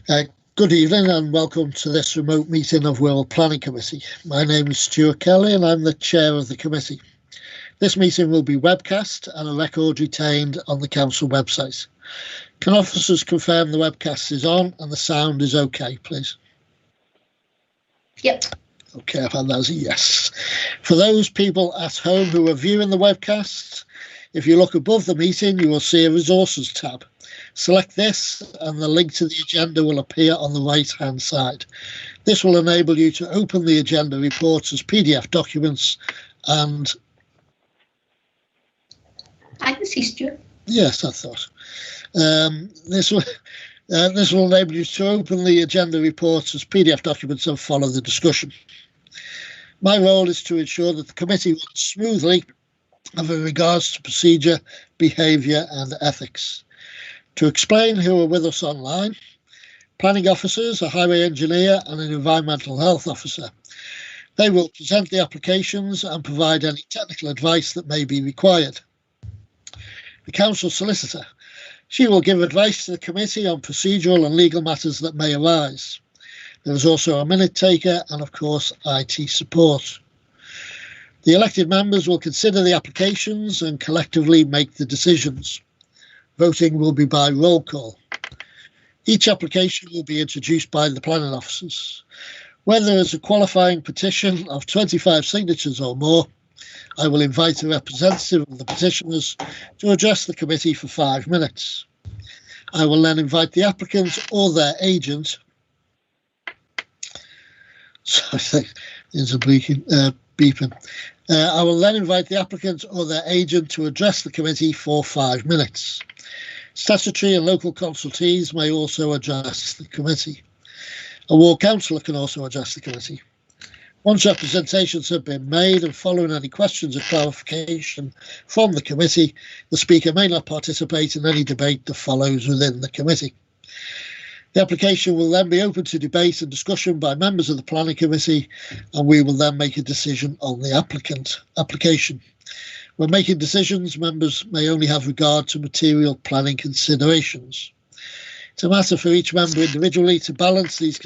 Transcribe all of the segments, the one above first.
Good evening and welcome to this remote meeting of Wirral Planning Committee. My name is Stuart Kelly and I'm the chair of the committee. This meeting will be webcast and a record retained on the council website. Can officers confirm the webcast is on and the sound is okay, please? Yep. Okay, I've had that as a yes. For those people at home who are viewing the webcast, if you look above the meeting, you will see a resources tab. Select this and the link to the agenda will appear on the right-hand side. This will enable you to open the agenda reports as PDF documents and... I can see Stuart. Yes, I thought. This will enable you to open the agenda reports as PDF documents and follow the discussion. My role is to ensure that the committee runs smoothly and in regards to procedure, behaviour and ethics. To explain who are with us online, planning officers, a highway engineer and an environmental health officer. They will present the applications and provide any technical advice that may be required. The council solicitor. She will give advice to the committee on procedural and legal matters that may arise. There is also a minute taker and, of course, IT support. The elected members will consider the applications and collectively make the decisions. Voting will be by roll call. Each application will be introduced by the planning officers. When there is a qualifying petition of 25 signatures or more, I will invite a representative of the petitioners to address the committee for 5 minutes. I will then invite the applicant or their agent. Sorry, there's a beeping. I will then invite the applicant or their agent to address the committee for 5 minutes. Statutory and local consultees may also address the committee. A ward councillor can also address the committee. Once representations have been made and following any questions or clarification from the committee, the speaker may not participate in any debate that follows within the committee. The application will then be open to debate and discussion by members of the planning committee, and we will then make a decision on the application. When making decisions, members may only have regard to material planning considerations. It's a matter for each member individually to balance these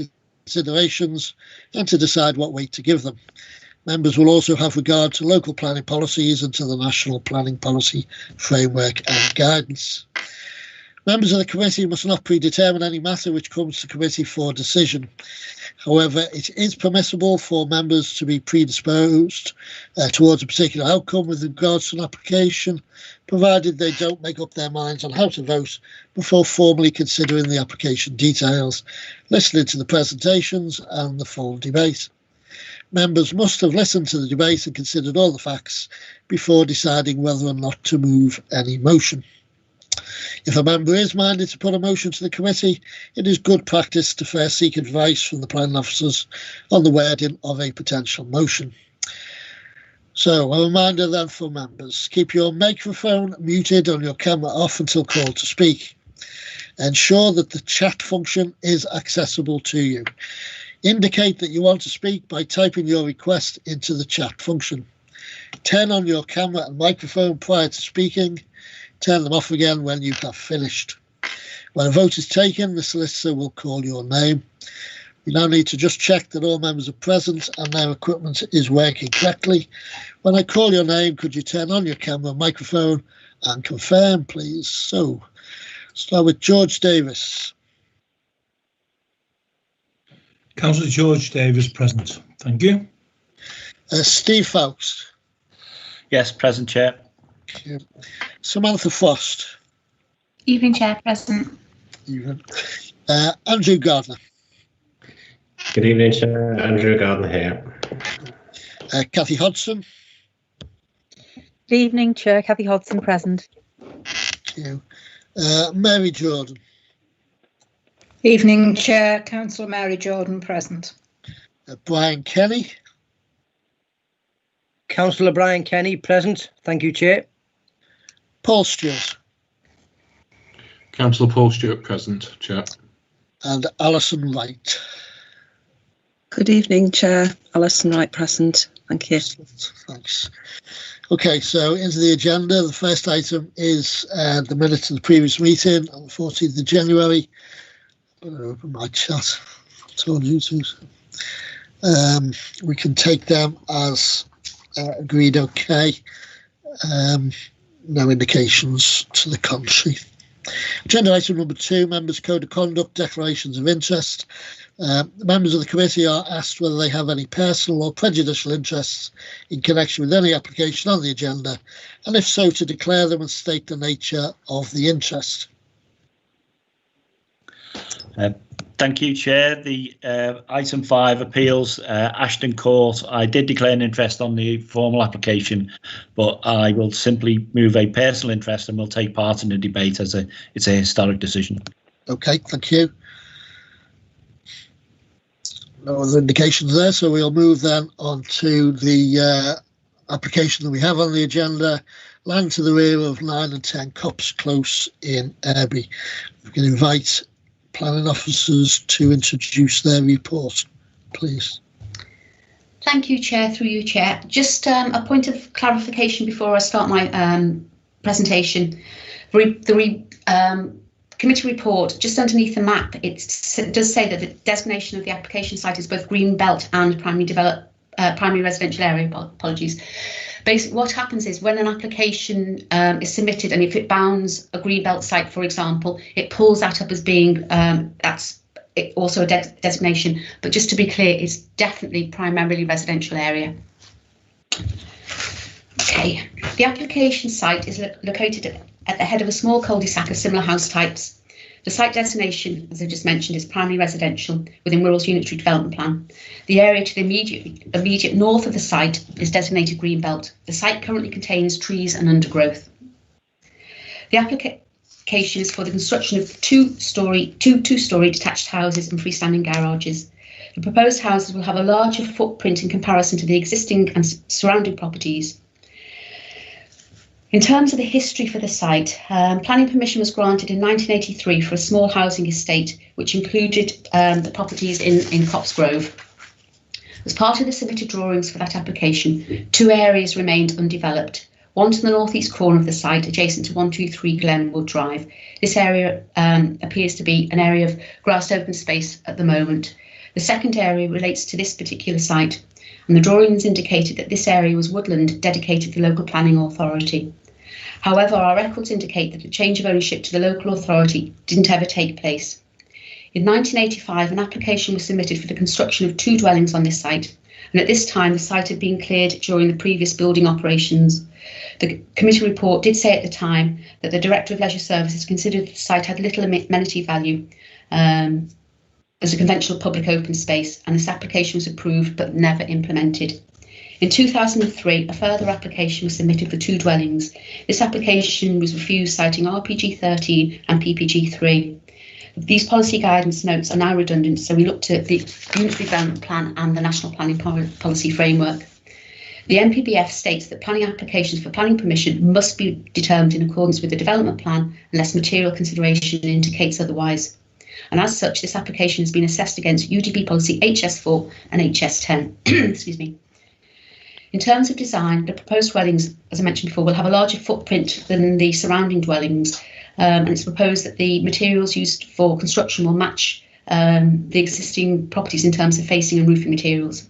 considerations and to decide what weight to give them. Members will also have regard to local planning policies and to the national planning policy framework and guidance. Members of the committee must not predetermine any matter which comes to committee for decision. However, it is permissible for members to be predisposed towards a particular outcome with regards to an application, provided they don't make up their minds on how to vote before formally considering the application details, listening to the presentations and the full debate. Members must have listened to the debate and considered all the facts before deciding whether or not to move any motion. If a member is minded to put a motion to the committee, it is good practice to first seek advice from the planning officers on the wording of a potential motion. So, a reminder then for members, keep your microphone muted and your camera off until called to speak. Ensure that the chat function is accessible to you. Indicate that you want to speak by typing your request into the chat function. Turn on your camera and microphone prior to speaking. Turn them off again when you have finished. When a vote is taken, the solicitor will call your name. We now need to just check that all members are present and their equipment is working correctly. When I call your name, could you turn on your camera and microphone and confirm, please? So, start with George Davis. Councillor George Davis, present. Thank you. Steve Fowkes. Yes, present, Chair. Samantha Frost. Evening, Chair, present. Even. Andrew Gardner. Good evening, Chair. Andrew Gardner here. Kathy Hodson. Good evening, Chair. Kathy Hodson, present. Thank you. Mary Jordan. Evening, Chair. Councillor Mary Jordan, present. Brian Kenny. Councillor Brian Kenny, present. Thank you, Chair. Paul Stewart. Councillor Paul Stewart, present, Chair. And Alison Wright. Good evening, Chair. Alison Wright, present. Thank you. Thanks. Okay, so into the agenda. The first item is the minutes of the previous meeting on the 14th of January. Better open my chat. Told you to. We can take them as agreed. Okay. No indications to the contrary. Agenda item number 2, members' code of conduct, declarations of interest. Members of the committee are asked whether they have any personal or prejudicial interests in connection with any application on the agenda, and if so, to declare them and state the nature of the interest. Thank you, Chair. The item 5 appeals, Ashton Court. I did declare an interest on the formal application, but I will simply move a personal interest and will take part in the debate as it's a historic decision. Okay, thank you. No other indications there, so we'll move then on to the application that we have on the agenda, land to the rear of 9 and 10 Copse Close in Airby. We can invite planning officers to introduce their report, please. Thank you, Chair. Through you, Chair. Just a point of clarification before I start my presentation. The committee report, just underneath the map, it does say that the designation of the application site is both green belt and primary residential area. Apologies. Basically, what happens is when an application is submitted, and if it bounds a green belt site, for example, it pulls that up as being that's also a designation. But just to be clear, it's definitely primarily residential area. Okay, the application site is located at the head of a small cul-de-sac of similar house types. The site designation, as I just mentioned, is primary residential within Wirral's Unitary Development Plan. The area to the immediate north of the site is designated green belt. The site currently contains trees and undergrowth. The application is for the construction of two-storey detached houses and freestanding garages. The proposed houses will have a larger footprint in comparison to the existing and surrounding properties. In terms of the history for the site, planning permission was granted in 1983 for a small housing estate, which included the properties in Copse Grove. As part of the submitted drawings for that application, 2 areas remained undeveloped. One to the northeast corner of the site, adjacent to 123 Glenwood Drive. This area appears to be an area of grassed open space at the moment. The second area relates to this particular site, and the drawings indicated that this area was woodland dedicated to the local planning authority. However, our records indicate that the change of ownership to the local authority didn't ever take place. In 1985, an application was submitted for the construction of 2 dwellings on this site, and at this time the site had been cleared during the previous building operations. The committee report did say at the time that the Director of Leisure Services considered the site had little amenity value as a conventional public open space, and this application was approved but never implemented. In 2003, a further application was submitted for 2 dwellings. This application was refused, citing RPG 13 and PPG 3. These policy guidance notes are now redundant, so we looked at the Unitary Development Plan and the National Planning Policy Framework. The NPPF states that planning applications for planning permission must be determined in accordance with the development plan unless material consideration indicates otherwise. And as such, this application has been assessed against UDB policy HS4 and HS10. Excuse me. In terms of design, the proposed dwellings, as I mentioned before, will have a larger footprint than the surrounding dwellings, and it's proposed that the materials used for construction will match the existing properties in terms of facing and roofing materials.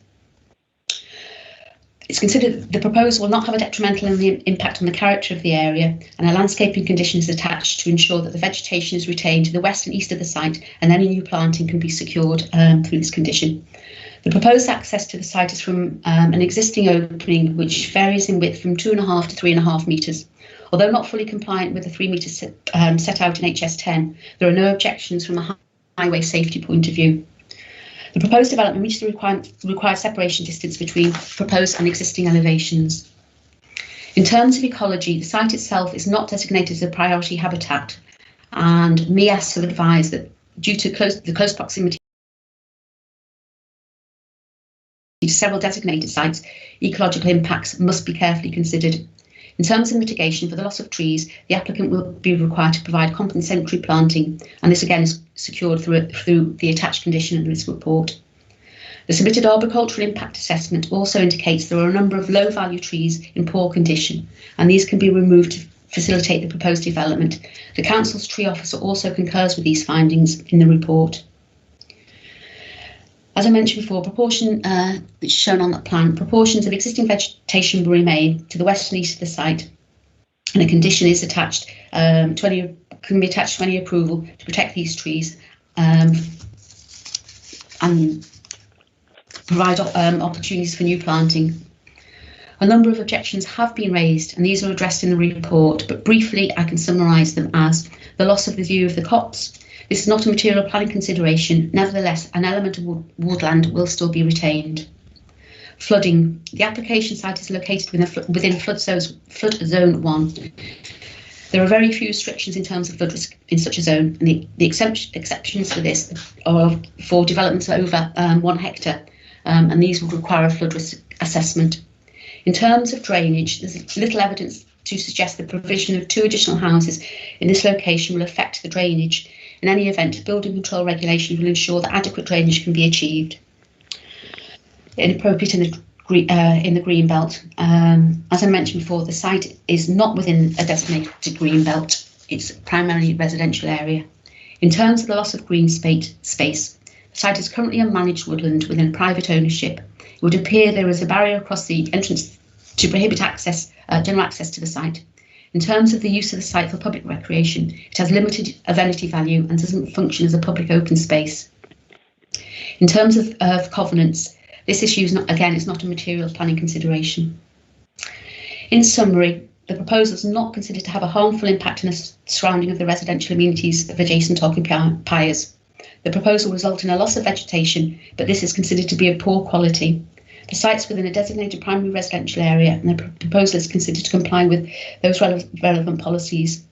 It's considered the proposal will not have a detrimental impact on the character of the area, and a landscaping condition is attached to ensure that the vegetation is retained to the west and east of the site, and any new planting can be secured through this condition. The proposed access to the site is from an existing opening which varies in width from 2.5 to 3.5 metres. Although not fully compliant with the 3 metres set out in HS10, there are no objections from a highway safety point of view. The proposed development meets the required separation distance between proposed and existing elevations. In terms of ecology, the site itself is not designated as a priority habitat, and MEAS have advised that due to the close proximity to several designated sites, ecological impacts must be carefully considered. In terms of mitigation for the loss of trees, the applicant will be required to provide compensatory planting, and this again is secured through the attached condition in this report. The submitted arboricultural impact assessment also indicates there are a number of low-value trees in poor condition, and these can be removed to facilitate the proposed development. The Council's tree officer also concurs with these findings in the report. As I mentioned before, which is shown on that plan, proportions of existing vegetation will remain to the west and east of the site, and a condition is attached can be attached to any approval to protect these trees and provide opportunities for new planting. A number of objections have been raised, and these are addressed in the report, but briefly I can summarise them as the loss of the view of the copse. This is not a material planning consideration. Nevertheless, an element of woodland will still be retained. Flooding. The application site is located within flood zone 1. There are very few restrictions in terms of flood risk in such a zone, and the exceptions for this are for developments over 1 hectare, and these will require a flood risk assessment. In terms of drainage, there's little evidence to suggest the provision of 2 additional houses in this location will affect the drainage. In any event, building control regulations will ensure that adequate drainage can be achieved. Inappropriate in the green belt. As I mentioned before, the site is not within a designated green belt. It's primarily a residential area. In terms of the loss of green space, the site is currently a managed woodland within private ownership. It would appear there is a barrier across the entrance to prohibit general access to the site. In terms of the use of the site for public recreation, it has limited amenity value and doesn't function as a public open space. In terms of covenants, this issue is not a material planning consideration. In summary, the proposal is not considered to have a harmful impact on the surrounding of the residential amenities of adjacent occupiers. The proposal will result in a loss of vegetation, but this is considered to be of poor quality. The site's within a designated primary residential area, and the proposal is considered to comply with those relevant policies.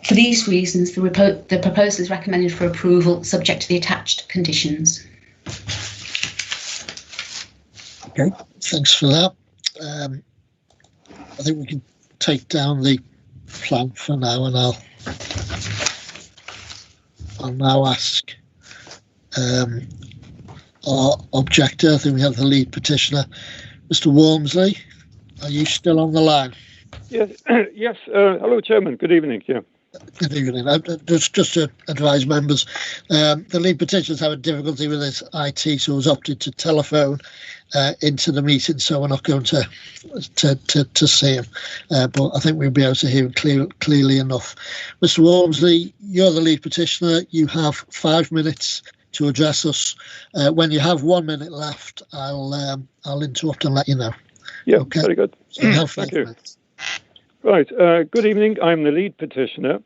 For these reasons, the proposal is recommended for approval, subject to the attached conditions. Okay, thanks for that. I think we can take down the plan for now, and I'll now ask our objector. I think we have the lead petitioner, Mr. Walmsley. Are you still on the line? Yes. Yes. Hello, Chairman. Good evening. Yeah. Good evening. Just to advise members, the lead petitioner's having difficulty with his IT, so has opted to telephone into the meeting, so we're not going to see him. But I think we'll be able to hear him clearly enough. Mr. Walmsley, you're the lead petitioner. You have 5 minutes to address us. When you have 1 minute left, I'll interrupt and let you know. Yeah. Okay. Very good. So you have 5 Thank you. minutes. Right. Good evening. I'm the lead petitioner.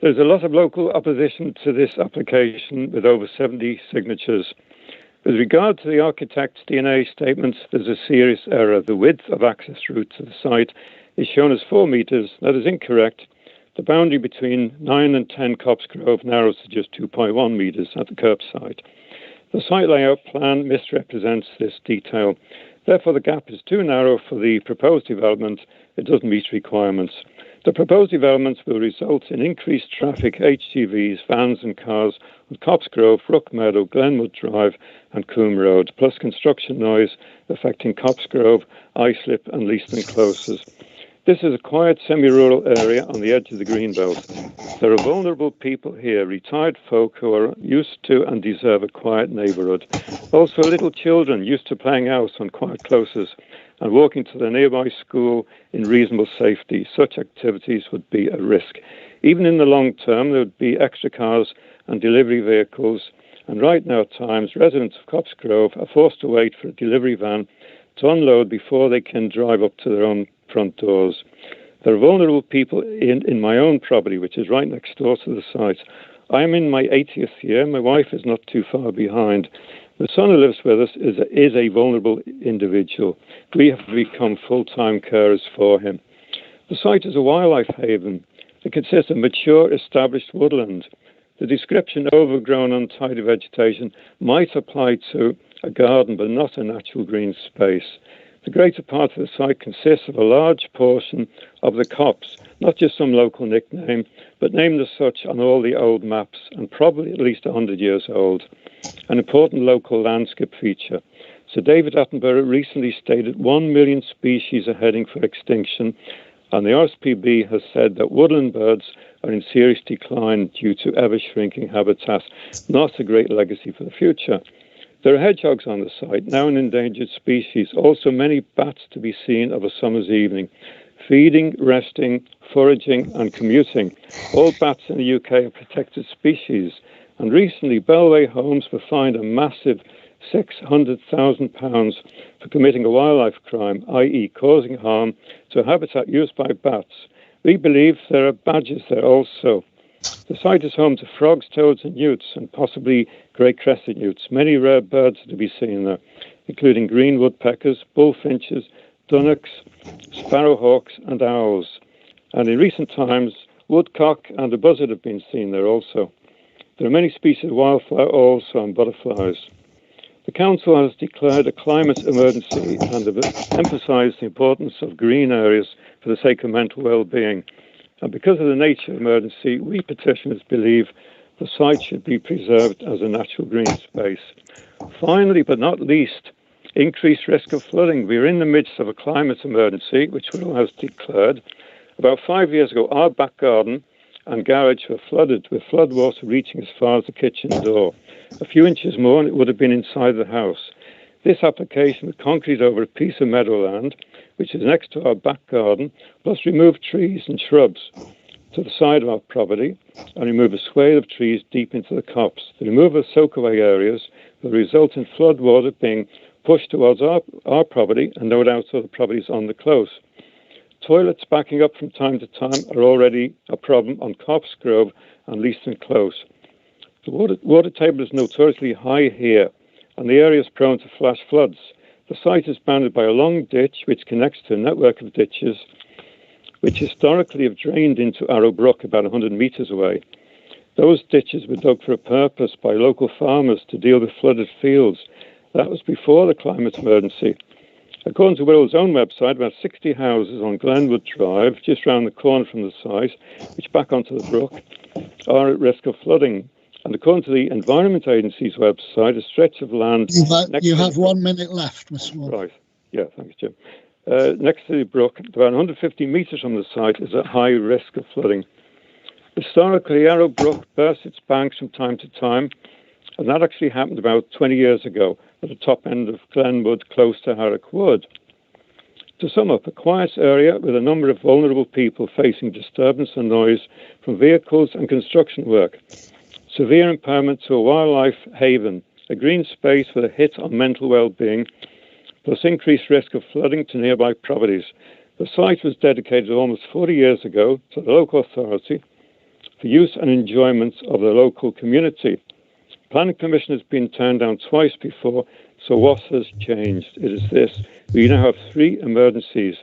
There's a lot of local opposition to this application with over 70 signatures. With regard to the architect's DNA statements, there's a serious error. The width of access route to the site is shown as 4 metres. That is incorrect. The boundary between 9 and 10 Copse Grove narrows to just 2.1 metres at the curbside. The site layout plan misrepresents this detail. Therefore, the gap is too narrow for the proposed development. It doesn't meet requirements. The proposed developments will result in increased traffic, HGVs, vans and cars on Copse Grove, Rook Meadow, Glenwood Drive and Coombe Road, plus construction noise affecting Copse Grove, Islip and Leaston Closes. This is a quiet semi-rural area on the edge of the Greenbelt. There are vulnerable people here, retired folk who are used to and deserve a quiet neighbourhood. Also little children used to playing out on quiet closes and walking to the nearby school in reasonable safety. Such activities would be a risk. Even in the long term, there would be extra cars and delivery vehicles. And right now at times, residents of Copse Grove are forced to wait for a delivery van to unload before they can drive up to their own front doors. There are vulnerable people in my own property, which is right next door to the site. I am in my 80th year. My wife is not too far behind. The son who lives with us is a vulnerable individual. We have become full-time carers for him. The site is a wildlife haven. It consists of mature, established woodland. The description overgrown, untidy vegetation might apply to a garden, but not a natural green space. The greater part of the site consists of a large portion of the copse, not just some local nickname, but named as such on all the old maps and probably at least 100 years old. An important local landscape feature. Sir David Attenborough recently stated 1 million species are heading for extinction, and the RSPB has said that woodland birds are in serious decline due to ever-shrinking habitat. Not a great legacy for the future. There are hedgehogs on the site, now an endangered species. Also many bats to be seen of a summer's evening, feeding, resting, foraging and commuting. All bats in the UK are protected species. And recently, Bellway Homes were fined a massive £600,000 for committing a wildlife crime, i.e. causing harm to a habitat used by bats. We believe there are badgers there also. The site is home to frogs, toads and newts, and possibly grey-crested newts. Many rare birds are to be seen there, including green woodpeckers, bullfinches, dunnocks, sparrowhawks and owls. And in recent times, woodcock and a buzzard have been seen there also. There are many species of wildflower also and butterflies. The Council has declared a climate emergency and have emphasised the importance of green areas for the sake of mental well-being. And because of the nature of the emergency, we petitioners believe the site should be preserved as a natural green space. Finally, but not least, increased risk of flooding. We are in the midst of a climate emergency, which Wirral has declared. About 5 years ago, our back garden and garage were flooded, with floodwater reaching as far as the kitchen door. A few inches more and it would have been inside the house. This application would concrete over a piece of meadowland, which is next to our back garden, plus remove trees and shrubs to the side of our property and remove a swathe of trees deep into the copse. The removal of soakaway areas will result in floodwater being pushed towards our property and no doubt other properties on the close. Toilets backing up from time to time are already a problem on Copse Grove and Leaston Close. The water table is notoriously high here, and the area is prone to flash floods. The site is bounded by a long ditch which connects to a network of ditches which historically have drained into Arrow Brook about 100 metres away. Those ditches were dug for a purpose by local farmers to deal with flooded fields. That was before the climate emergency. According to Wirral's own website, about 60 houses on Glenwood Drive, just round the corner from the site, which back onto the brook, are at risk of flooding. And according to the Environment Agency's website, a stretch of land... You have 1 minute left, Mr. Moore. Right. Yeah, thanks, Jim. Next to the brook, about 150 metres from the site, is at high risk of flooding. Historically, Arrow Brook bursts its banks from time to time, and that actually happened about 20 years ago at the top end of Glenwood, close to Harwick Wood. To sum up, a quiet area with a number of vulnerable people facing disturbance and noise from vehicles and construction work. Severe impairment to a wildlife haven, a green space with a hit on mental well-being, plus increased risk of flooding to nearby properties. The site was dedicated almost 40 years ago to the local authority for use and enjoyment of the local community. Planning Commission has been turned down twice before, so what has changed? It is this. We now have 3 emergencies.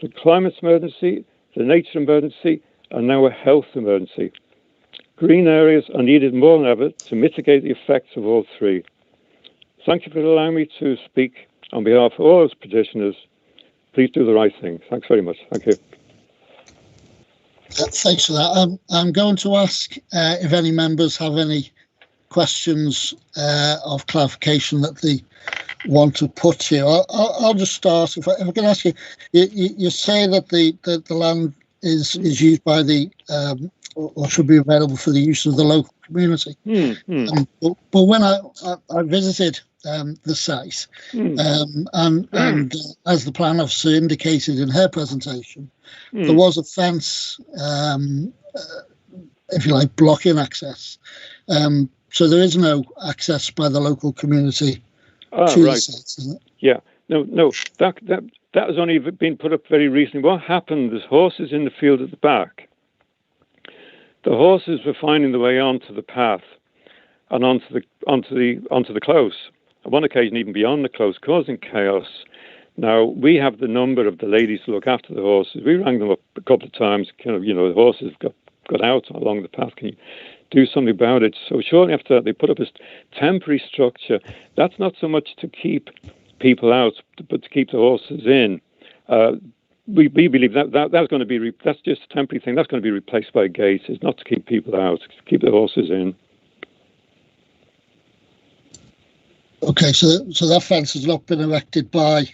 The climate emergency, the nature emergency, and now a health emergency. Green areas are needed more than ever to mitigate the effects of all 3. Thank you for allowing me to speak on behalf of all those petitioners. Please do the right thing. Thanks very much. Thank you. Thanks for that. I'm going to ask if any members have any questions of clarification that they want to put to you. I'll just start. If I can ask you, you say that the land is used by the or should be available for the use of the local community. But when I visited the site, and as the plan officer indicated in her presentation, there was a fence, if you like, blocking access. So there is no access by the local community to the site, isn't it? Yeah, no, that has only been put up very recently. What happened? There's horses in the field at the back. The horses were finding the way onto the path and onto the close. On one occasion, even beyond the close, causing chaos. Now we have the number of the ladies who look after the horses. We rang them up a couple of times. The horses got out along the path. Can you do something about it? So shortly after that, they put up a temporary structure. That's not so much to keep people out, but to keep the horses in. We believe that's going to be that's just a temporary thing. That's going to be replaced by gates. It's not to keep people out, it's to keep the horses in. Okay, so that fence has not been erected by.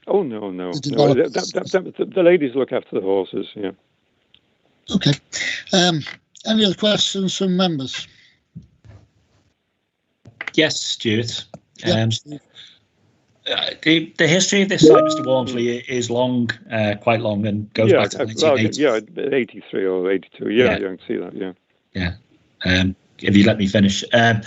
Oh no. The ladies look after the horses. Yeah. Okay. Any other questions from members? Yes, Stuart. Yep. The history of this site, Mr. Walmsley, is long, quite long, and goes back to 1980. Yeah, 83 or 82. Yeah, you can see that. Yeah. If you let me finish, in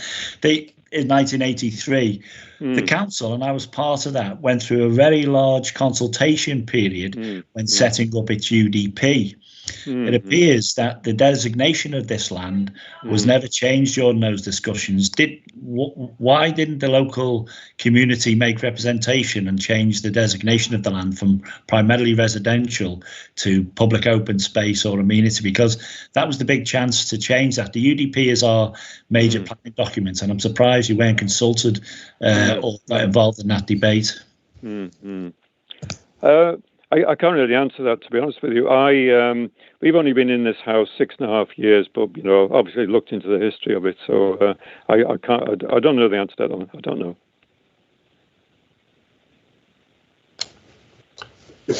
1983, the council, and I was part of that, went through a very large consultation period when setting up its UDP. It appears that the designation of this land was never changed during those discussions. Why didn't the local community make representation and change the designation of the land from primarily residential to public open space or amenity? Because that was the big chance to change that. The UDP is our major planning document, and I'm surprised you weren't consulted or involved in that debate. I can't really answer that, to be honest with you. We've only been in this house 6.5 years, but obviously looked into the history of it. So I don't know the answer to that. I don't know.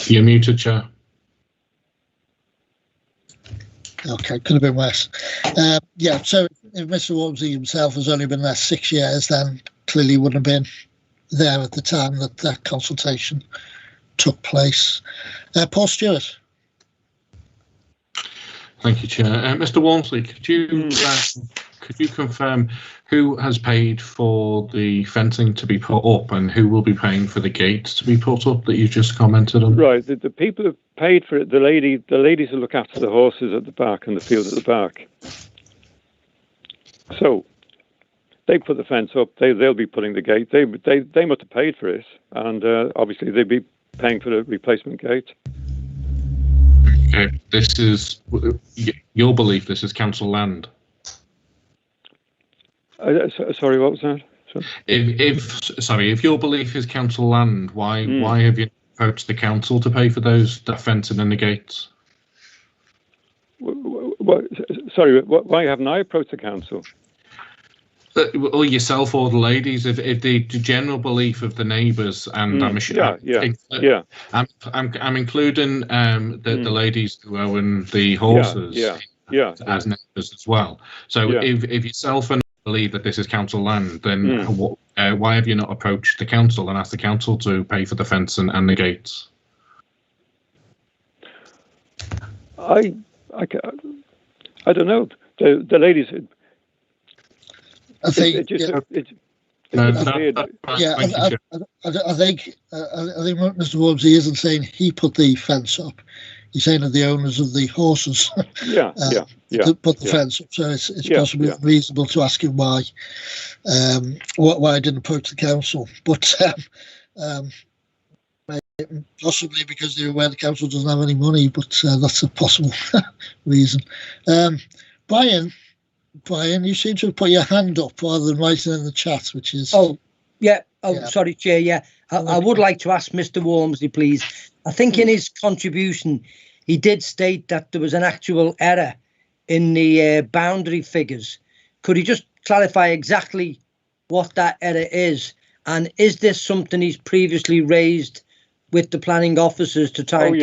You're muted, Chair. Okay, could have been worse. So if Mr. Walmsley himself has only been there 6 years, then clearly wouldn't have been there at the time that consultation took place. Paul Stewart. Thank you, Chair. Mr. Walmsley, could you confirm who has paid for the fencing to be put up and who will be paying for the gates to be put up that you just commented on? Right, the people who paid for it, the ladies who look after the horses at the back and the field at the back. So they put the fence up. They'll be putting the gate. They must have paid for it, and obviously they'd be paying for the replacement gate. Okay, this is your belief. This is council land. Sorry, what was that? Sorry. If your belief is council land, why have you approached the council to pay for that fencing and the gates? Why haven't I approached the council? Or yourself or the ladies, if the general belief of the neighbours, and I'm including the ladies who own the horses as neighbours as well. So if yourself and believe that this is council land, then why have you not approached the council and asked the council to pay for the fence and the gates? I don't know. The ladies. I think. I think Mr. Walmsley isn't saying he put the fence up. He's saying that the owners of the horses put the fence up. So it's possibly reasonable to ask him why I didn't approach the council. But possibly because they're aware the council doesn't have any money. But that's a possible reason. Brian, you seem to have put your hand up rather than writing in the chat, which is... Sorry, Chair, I would like to ask Mr. Walmsley, please. I think in his contribution, he did state that there was an actual error in the boundary figures. Could he just clarify exactly what that error is? And is this something he's previously raised with the planning officers to try and...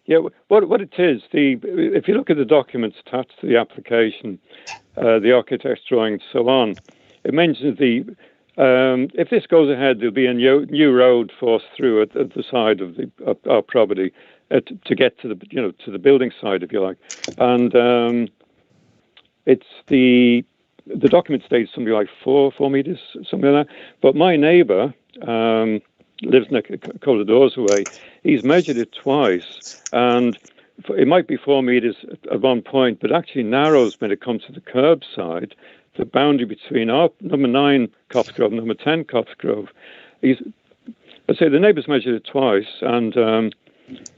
Yeah, what it is, if you look at the documents attached to the application, the architect's drawing and so on, it mentions if this goes ahead, there'll be a new road forced through at the side of our property to get to the building side, if you like, and it's the document states something like 4 meters, something like that. But my neighbour lives a couple of doors away. He's measured it twice, and it might be 4 meters at one point, but actually narrows when it comes to the curb side, the boundary between our number 9 Copsegrove and number 10 Copsegrove. I say the neighbour's measured it twice, and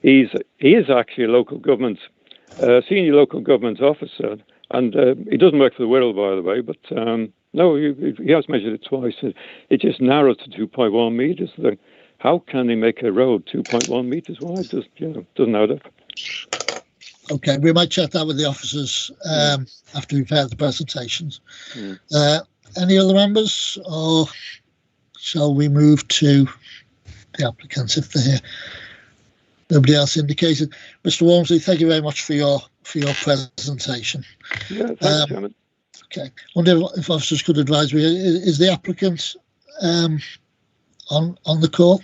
he is actually a local government, senior local government officer, and he doesn't work for the Wirral, by the way, but no, he has measured it twice. It just narrows to 2.1 meters. How can they make a road 2.1 meters wide? Doesn't add up. Okay, we might check that with the officers after we've heard the presentations. Any other members, or shall we move to the applicants if they're here? Nobody else indicated. Mr. Walmsley, thank you very much for your for your presentation. Yeah, thanks, Chairman. Okay. I wonder if officers could advise me, is the applicant on the call?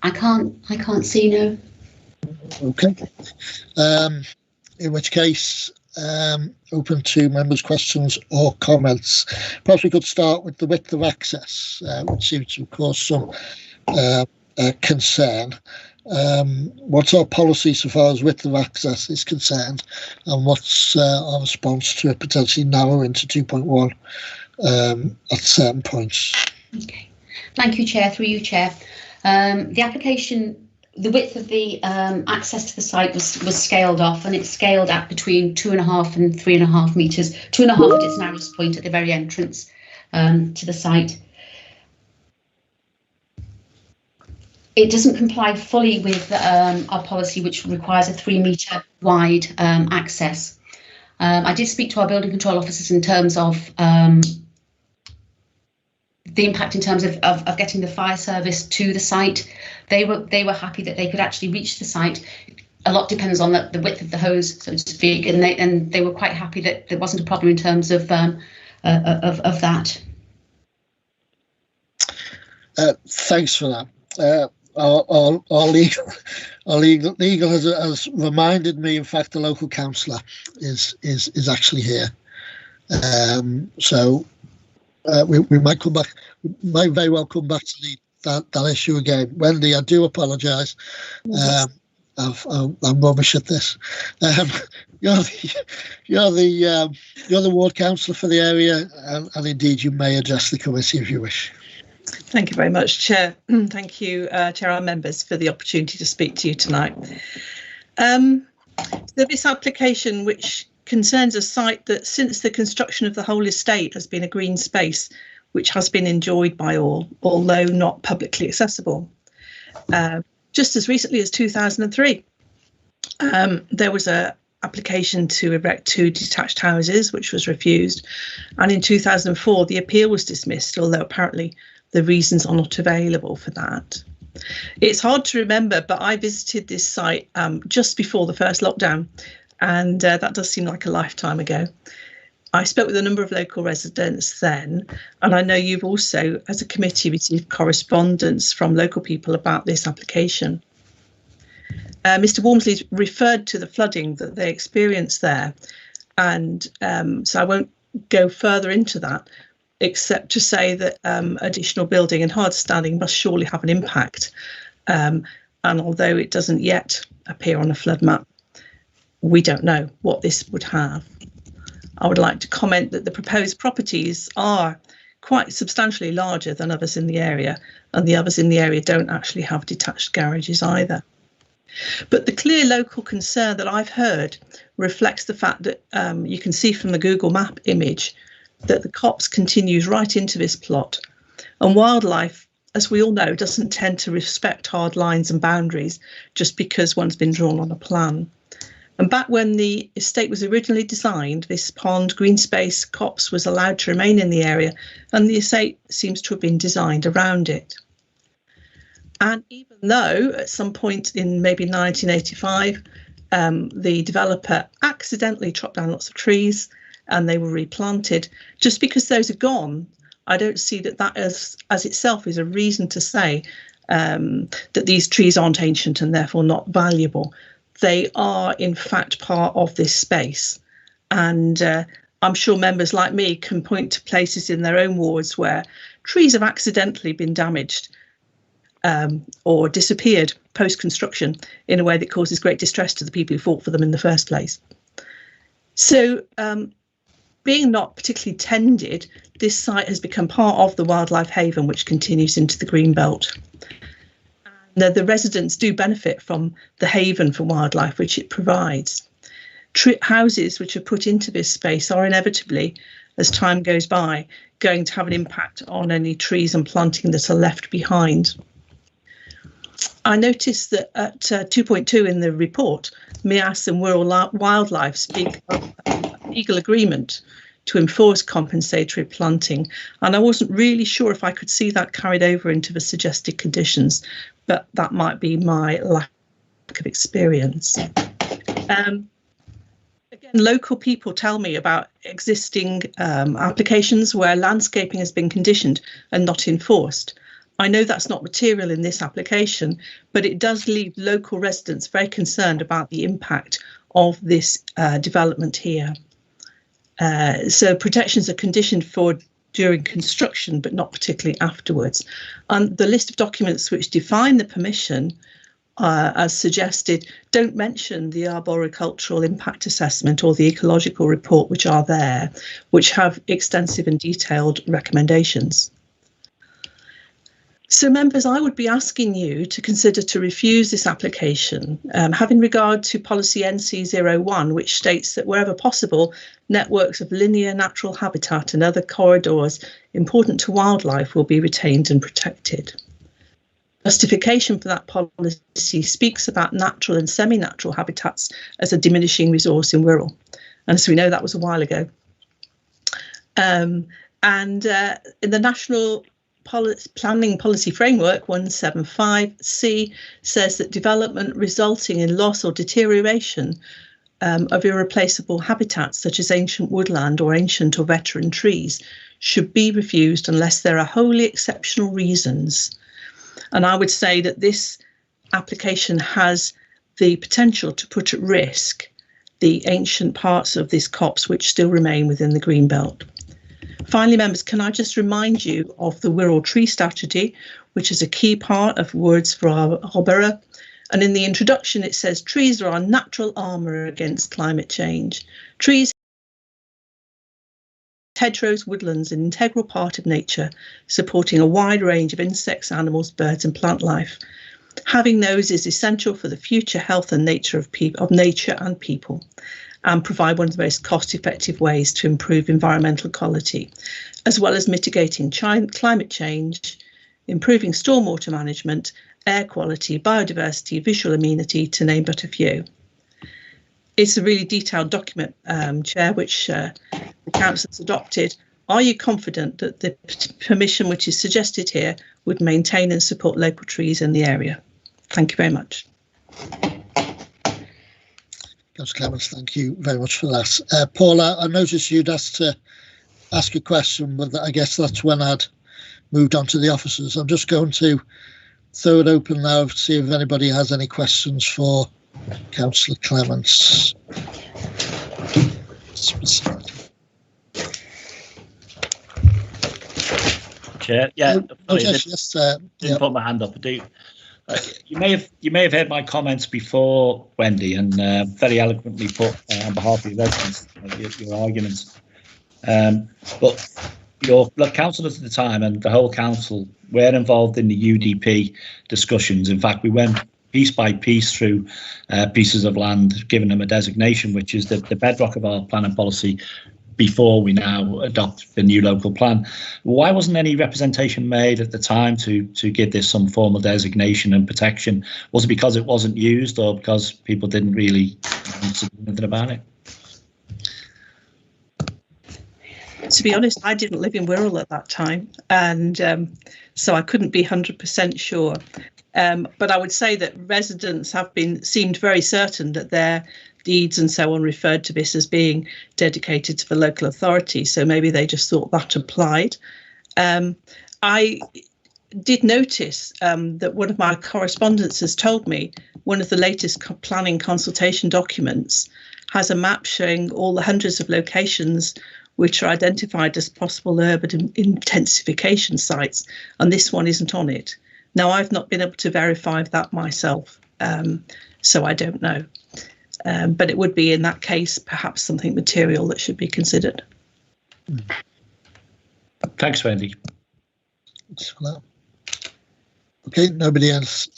I can't see, no. Okay. In which case, open to members' questions or comments. Perhaps we could start with the width of access, which seems to cause some concern. What's our policy so far as width of access is concerned, and what's our response to it potentially narrowing to 2.1 at certain points? Okay. Thank you, Chair. Through you, Chair. The application, the width of the access to the site was scaled off, and it's scaled at between 2.5 and 3.5 metres, 2.5 at its narrowest point at the very entrance to the site. It doesn't comply fully with our policy, which requires a 3 metre wide access. I did speak to our building control officers in terms of the impact in terms of getting the fire service to the site. They were happy that they could actually reach the site. A lot depends on the width of the hose, so to speak, and they were quite happy that there wasn't a problem in terms of that. Thanks for that. Our legal has reminded me. In fact, the local councillor is actually here, so we might come back. We might very well come back to that issue again. Wendy, I do apologise. I'm rubbish at this. You're the ward councillor for the area, and indeed you may address the committee if you wish. Thank you very much, Chair. Thank you, Chair and members, for the opportunity to speak to you tonight. So this application, which concerns a site that since the construction of the whole estate has been a green space which has been enjoyed by all, although not publicly accessible. Just as recently as 2003, there was an application to erect 2 detached houses, which was refused. And in 2004, the appeal was dismissed, although apparently the reasons are not available for that. It's hard to remember, but I visited this site just before the first lockdown, and that does seem like a lifetime ago. I spoke with a number of local residents then, and I know you've also, as a committee, received correspondence from local people about this application. Mr. Walmsley referred to the flooding that they experienced there, and so I won't go further into that, except to say that additional building and hard standing must surely have an impact. And although it doesn't yet appear on a flood map, we don't know what this would have. I would like to comment that the proposed properties are quite substantially larger than others in the area, and the others in the area don't actually have detached garages either. But the clear local concern that I've heard reflects the fact that you can see from the Google Map image that the copse continues right into this plot, and wildlife, as we all know, doesn't tend to respect hard lines and boundaries just because one's been drawn on a plan. And back when the estate was originally designed, this pond, green space, copse was allowed to remain in the area, and the estate seems to have been designed around it. And even though at some point in maybe 1985, the developer accidentally chopped down lots of trees and they were replanted, just because those are gone, I don't see that as itself is a reason to say that these trees aren't ancient and therefore not valuable. They are, in fact, part of this space. And I'm sure members like me can point to places in their own wards where trees have accidentally been damaged or disappeared post-construction in a way that causes great distress to the people who fought for them in the first place. So being not particularly tended, this site has become part of the wildlife haven, which continues into the green belt. The residents do benefit from the haven for wildlife which it provides. Houses which are put into this space are inevitably, as time goes by, going to have an impact on any trees and planting that are left behind. I noticed that at 2.2 in the report, MIAS and Wirral Wildlife speak of a legal agreement to enforce compensatory planting, and I wasn't really sure if I could see that carried over into the suggested conditions, but that might be my lack lack of experience. Again, local people tell me about existing applications where landscaping has been conditioned and not enforced. I know that's not material in this application, but it does leave local residents very concerned about the impact of this development here. So protections are conditioned for during construction, but not particularly afterwards. And the list of documents which define the permission, as suggested, don't mention the arboricultural impact assessment or the ecological report, which are there, which have extensive and detailed recommendations. So members, I would be asking you to consider to refuse this application, having regard to policy NC01, which states that wherever possible, networks of linear natural habitat and other corridors important to wildlife will be retained and protected. Justification for that policy speaks about natural and semi-natural habitats as a diminishing resource in Wirral. And as we know, that was a while ago. In the National Planning Policy Framework 175C says that development resulting in loss or deterioration of irreplaceable habitats such as ancient woodland or ancient or veteran trees should be refused unless there are wholly exceptional reasons. And I would say that this application has the potential to put at risk the ancient parts of this copse which still remain within the Greenbelt. Finally, members, can I just remind you of the Wirral Tree Strategy, which is a key part of Words for our Borough. And in the introduction, it says, trees are our natural armour against climate change. Trees, hedgerows, woodlands, an integral part of nature, supporting a wide range of insects, animals, birds and plant life. Having those is essential for the future health and nature of nature and people, and provide one of the most cost-effective ways to improve environmental quality, as well as mitigating climate change, improving stormwater management, air quality, biodiversity, visual amenity, to name but a few. It's a really detailed document, Chair, which the Council has adopted. Are you confident that the permission which is suggested here would maintain and support local trees in the area? Thank you very much. Councillor Clements, thank you very much for that. Paula, I noticed you'd asked to ask a question, but I guess that's when I'd moved on to the officers. I'm just going to throw it open now to see if anybody has any questions for Councillor Clements. Chair, yeah, yes, didn't put my hand up. I do. You may have heard my comments before, Wendy, and very eloquently put on behalf of your residents your arguments. But your councillors at the time and the whole council were involved in the UDP discussions. In fact, we went piece by piece through pieces of land, giving them a designation, which is the bedrock of our planning policy before we now adopt the new local plan. Why wasn't any representation made at the time to give this some formal designation and protection? Was it because it wasn't used, or because people didn't really do anything about it? To be honest, I didn't live in Wirral at that time, and so I couldn't be 100% sure. But I would say that residents have seemed very certain that their deeds and so on referred to this as being dedicated to the local authority, so maybe they just thought that applied. I did notice that one of my correspondents has told me one of the latest planning consultation documents has a map showing all the hundreds of locations which are identified as possible urban intensification sites, and this one isn't on it. Now, I've not been able to verify that myself, so I don't know. But it would be, in that case, perhaps something material that should be considered. Thanks, Wendy. Thanks for that. Okay, nobody else.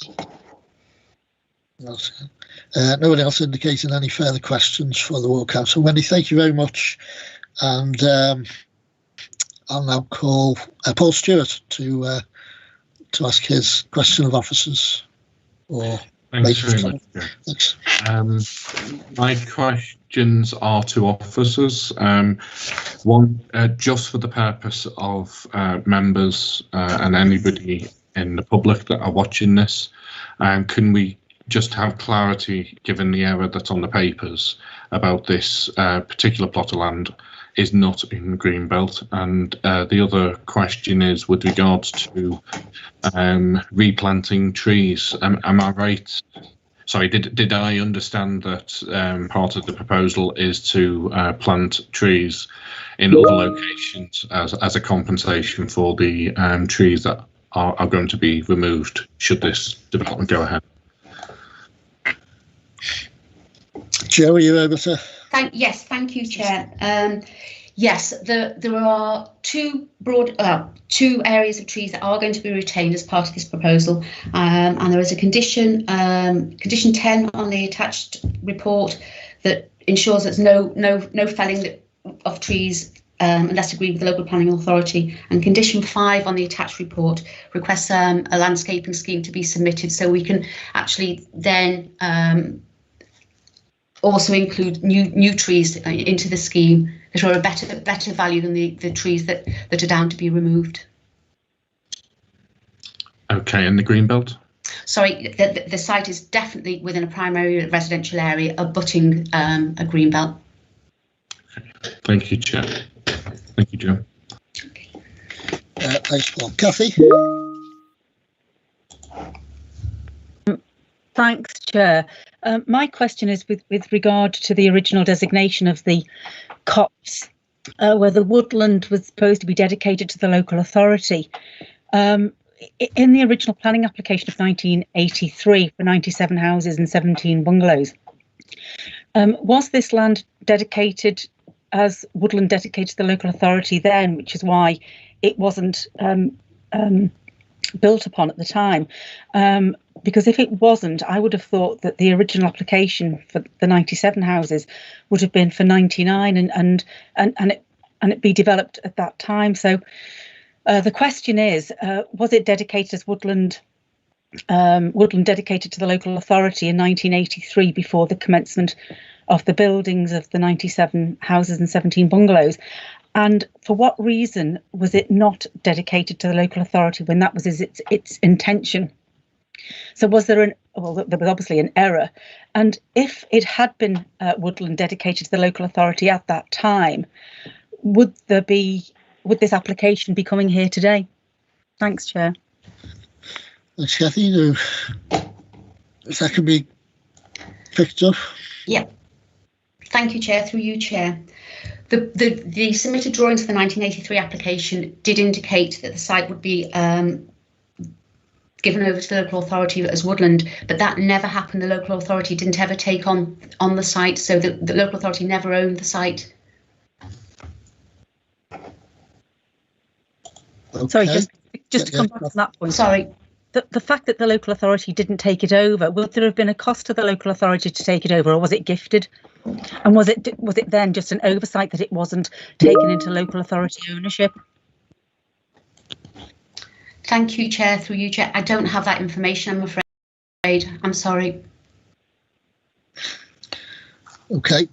Nobody else indicating any further questions for the Ward Council. Wendy, thank you very much. And I'll now call Paul Stewart to ask his question of officers. Or thanks very much. Thanks. My questions are to officers. One, just for the purpose of members and anybody in the public that are watching this, can we just have clarity, given the error that's on the papers about this particular plot of land is not in Greenbelt. And the other question is with regards to replanting trees. Am I right? Sorry, did I understand that part of the proposal is to plant trees in other locations as a compensation for the trees that are going to be removed should this development go ahead? Jo, are you able to? Yes, thank you, Chair. Yes, there are two areas of trees that are going to be retained as part of this proposal, and there is a condition 10 on the attached report that ensures there's no felling of trees unless agreed with the local planning authority, and condition 5 on the attached report requests a landscaping scheme to be submitted, so we can actually then also include new trees into the scheme that are a better value than the trees that are down to be removed. Okay, and the Greenbelt? Sorry, the site is definitely within a primary residential area abutting a Greenbelt. Okay. Thank you, Chair. Thank you, Jo. Thanks, Paul. Kathy? Thanks, Chair. My question is with regard to the original designation of the copse, where the woodland was supposed to be dedicated to the local authority. In the original planning application of 1983 for 97 houses and 17 bungalows, was this land dedicated as woodland dedicated to the local authority then, which is why it wasn't built upon at the time? Because if it wasn't, I would have thought that the original application for the 97 houses would have been for 99 and it be developed at that time. So the question is, was it dedicated as woodland dedicated to the local authority in 1983 before the commencement of the buildings of the 97 houses and 17 bungalows? And for what reason was it not dedicated to the local authority when that was its intention? So was there there was obviously an error. And if it had been woodland dedicated to the local authority at that time, would this application be coming here today? Thanks, Chair. Thanks, Kathy. If that can be picked up. Yeah. Thank you, Chair. Through you, Chair. The submitted drawings for the 1983 application did indicate that the site would be given over to the local authority as woodland, but that never happened. The local authority didn't ever take on the site, so the local authority never owned the site. Okay. Sorry, just to come back to that point. Sorry. The fact that the local authority didn't take it over, would there have been a cost to the local authority to take it over, or was it gifted? And was it then just an oversight that it wasn't taken into local authority ownership? Thank you, Chair. Through you, Chair. I don't have that information, I'm afraid. I'm sorry. Okay.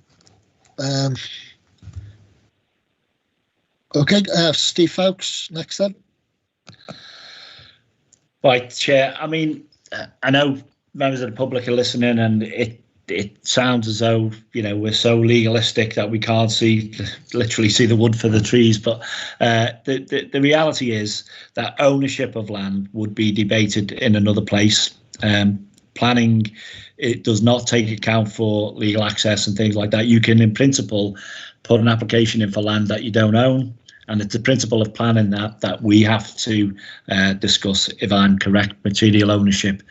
Okay, Steve Fowkes, next then. Right, Chair. I mean, I know members of the public are listening, and it sounds as though, you know, we're so legalistic that we can't literally see the wood for the trees. But the reality is that ownership of land would be debated in another place. Planning, it does not take account for legal access and things like that. You can, in principle, put an application in for land that you don't own. And it's the principle of planning that we have to discuss, if I'm correct, material ownership.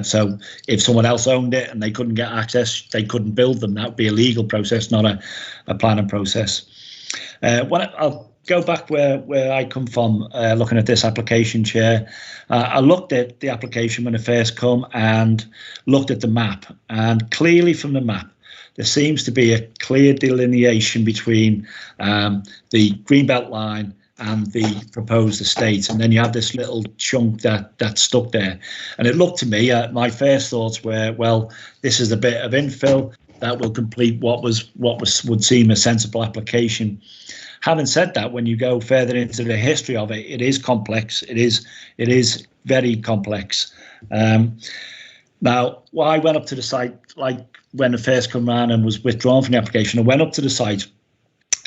So if someone else owned it and they couldn't get access, they couldn't build them. That would be a legal process, not a planning process. I'll go back where I come from, looking at this application, Chair. I looked at the application when it first come and looked at the map. And clearly from the map, there seems to be a clear delineation between the Greenbelt line and the proposed estate, and then you have this little chunk that's stuck there. And it looked to me, my first thoughts were, well, this is a bit of infill that will complete what would seem a sensible application. Having said that, when you go further into the history of it, it is complex. It is very complex. Now, I went up to the site, like when it first come around and was withdrawn from the application, I went up to the site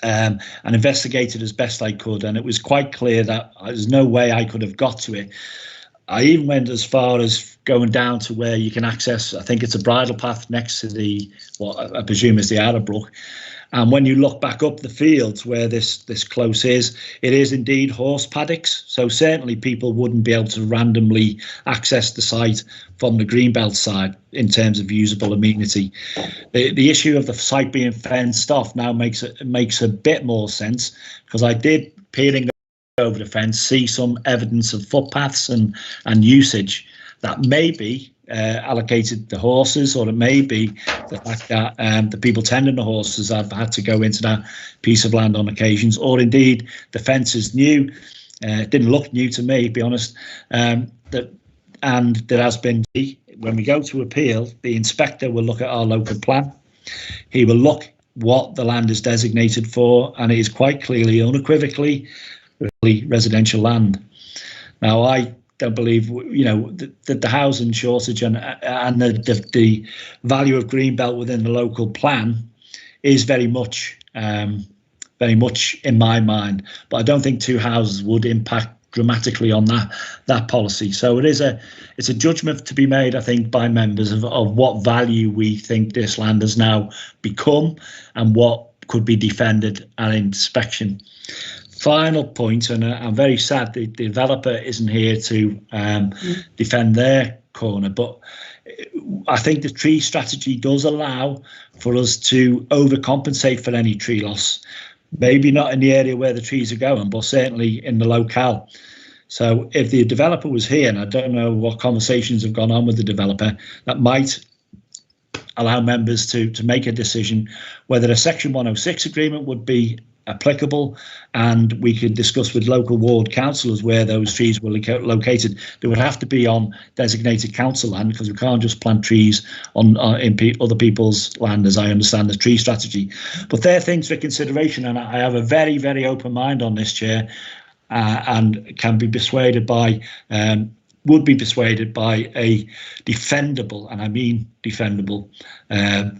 and investigated as best I could, and it was quite clear that there's no way I could have got to it. I even went as far as going down to where you can access, I think it's a bridle path next to the, what I presume is the Arabrook. And when you look back up the fields where this close is, it is indeed horse paddocks. So certainly people wouldn't be able to randomly access the site from the Greenbelt side in terms of usable amenity. The issue of the site being fenced off now makes a bit more sense, because I did, peering over the fence, see some evidence of footpaths and usage that may be allocated to horses, or it may be the fact that the people tending the horses have had to go into that piece of land on occasions, or indeed the fence is new. It didn't look new to me, to be honest. And there has been, when we go to appeal, the inspector will look at our local plan. He will look what the land is designated for, and it is quite clearly, unequivocally, residential land. Now, I don't believe, you know, that the housing shortage and the value of Greenbelt within the local plan is very much in my mind, but I don't think two houses would impact dramatically on that policy. So it's a judgment to be made, I think, by members of what value we think this land has now become and what could be defended at inspection. Final point, and I'm very sad the developer isn't here to defend their corner, but I think the tree strategy does allow for us to overcompensate for any tree loss. Maybe not in the area where the trees are going, but certainly in the locale. So if the developer was here, and I don't know what conversations have gone on with the developer, that might allow members to make a decision whether a Section 106 agreement would be applicable, and we could discuss with local ward councillors where those trees were located. They would have to be on designated council land, because we can't just plant trees in other people's land, as I understand the tree strategy. But they're things for consideration, and I have a very, very open mind on this, Chair, and can be persuaded by would be persuaded by a defendable, and I mean defendable,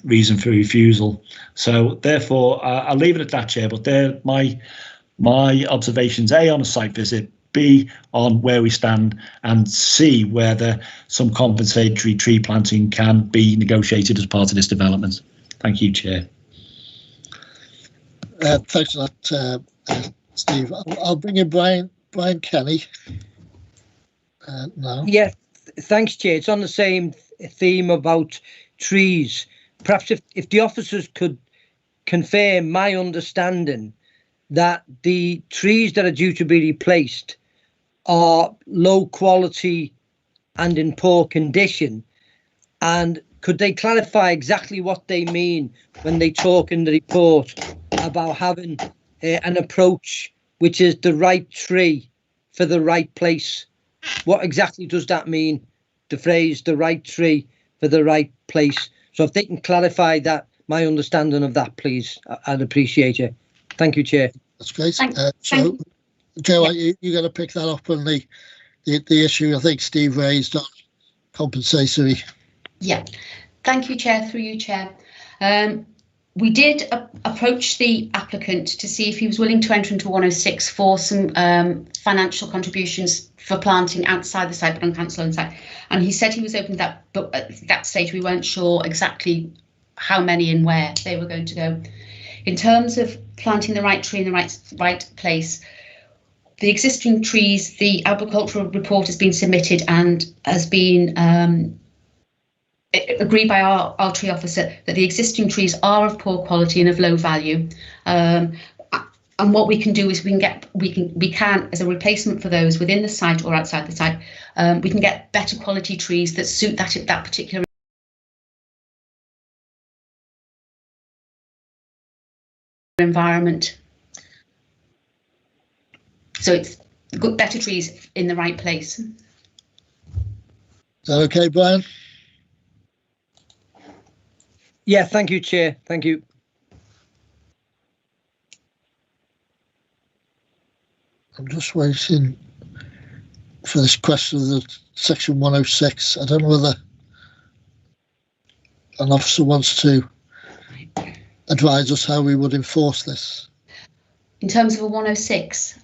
reason for refusal. So therefore, I'll leave it at that, Chair, but they're my observations, A, on a site visit, B, on where we stand, and C, whether some compensatory tree planting can be negotiated as part of this development. Thank you, Chair. Thanks for that, Steve. I'll bring in Brian Kenny. No. Yeah, thanks, Chair. It's on the same theme about trees. Perhaps if the officers could confirm my understanding that the trees that are due to be replaced are low quality and in poor condition, and could they clarify exactly what they mean when they talk in the report about having an approach which is the right tree for the right place? What exactly does that mean, the phrase the right tree for the right place? So if they can clarify that, my understanding of that, please, I'd appreciate it. Thank you, Chair. That's great. So, Joe, you're going to pick that up on the issue I think Steve raised on compensatory. Yeah, thank you, Chair, through you, Chair. We did approach the applicant to see if he was willing to enter into 106 for some financial contributions for planting outside the site, but on council-owned site. And he said he was open to that, but at that stage we weren't sure exactly how many and where they were going to go. In terms of planting the right tree in the right place, the existing trees, the agricultural report has been submitted and has been agreed by our tree officer that the existing trees are of poor quality and of low value. And what we can do is we can as a replacement for those within the site or outside the site, we can get better quality trees that suit that particular environment. So it's good, better trees in the right place. Is that okay, Brian? Yeah, thank you, Chair. Thank you. I'm just waiting for this question of the Section 106. I don't know whether an officer wants to advise us how we would enforce this. In terms of a 106,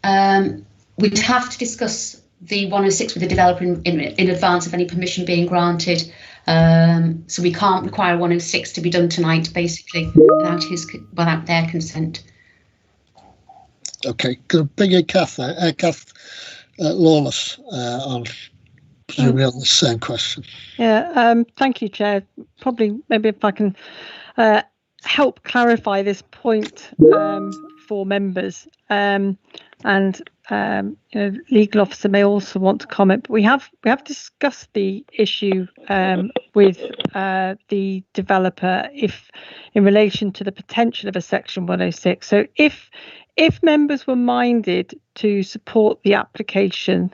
we'd have to discuss the 106 with the developer in advance of any permission being granted. So we can't require 106 to be done tonight, basically, without their consent. Okay, going to bring in Kath Lawless on the same question. Yeah, thank you, Chair. Probably, maybe if I can help clarify this point for members, and legal officer may also want to comment. But we have discussed the issue with the developer in relation to the potential of a Section 106. So if members were minded to support the application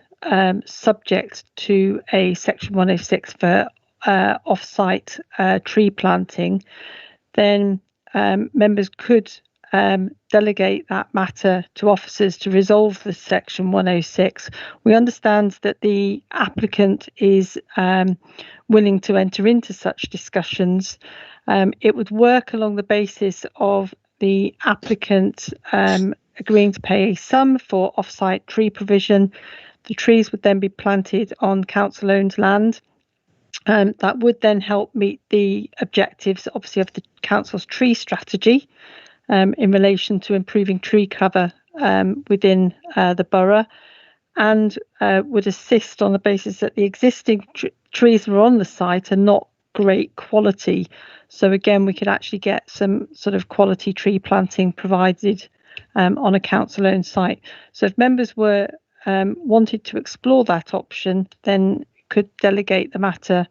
subject to a Section 106 for off-site tree planting, then members could delegate that matter to officers to resolve the Section 106. We understand that the applicant is willing to enter into such discussions. It would work along the basis of the applicant agreeing to pay a sum for off-site tree provision. The trees would then be planted on council-owned land. That would then help meet the objectives, obviously, of the council's tree strategy in relation to improving tree cover within the borough, and would assist on the basis that the existing trees that are on the site are not great quality. So again, we could actually get some sort of quality tree planting provided on a council-owned site. So if members were wanted to explore that option, then could delegate the matter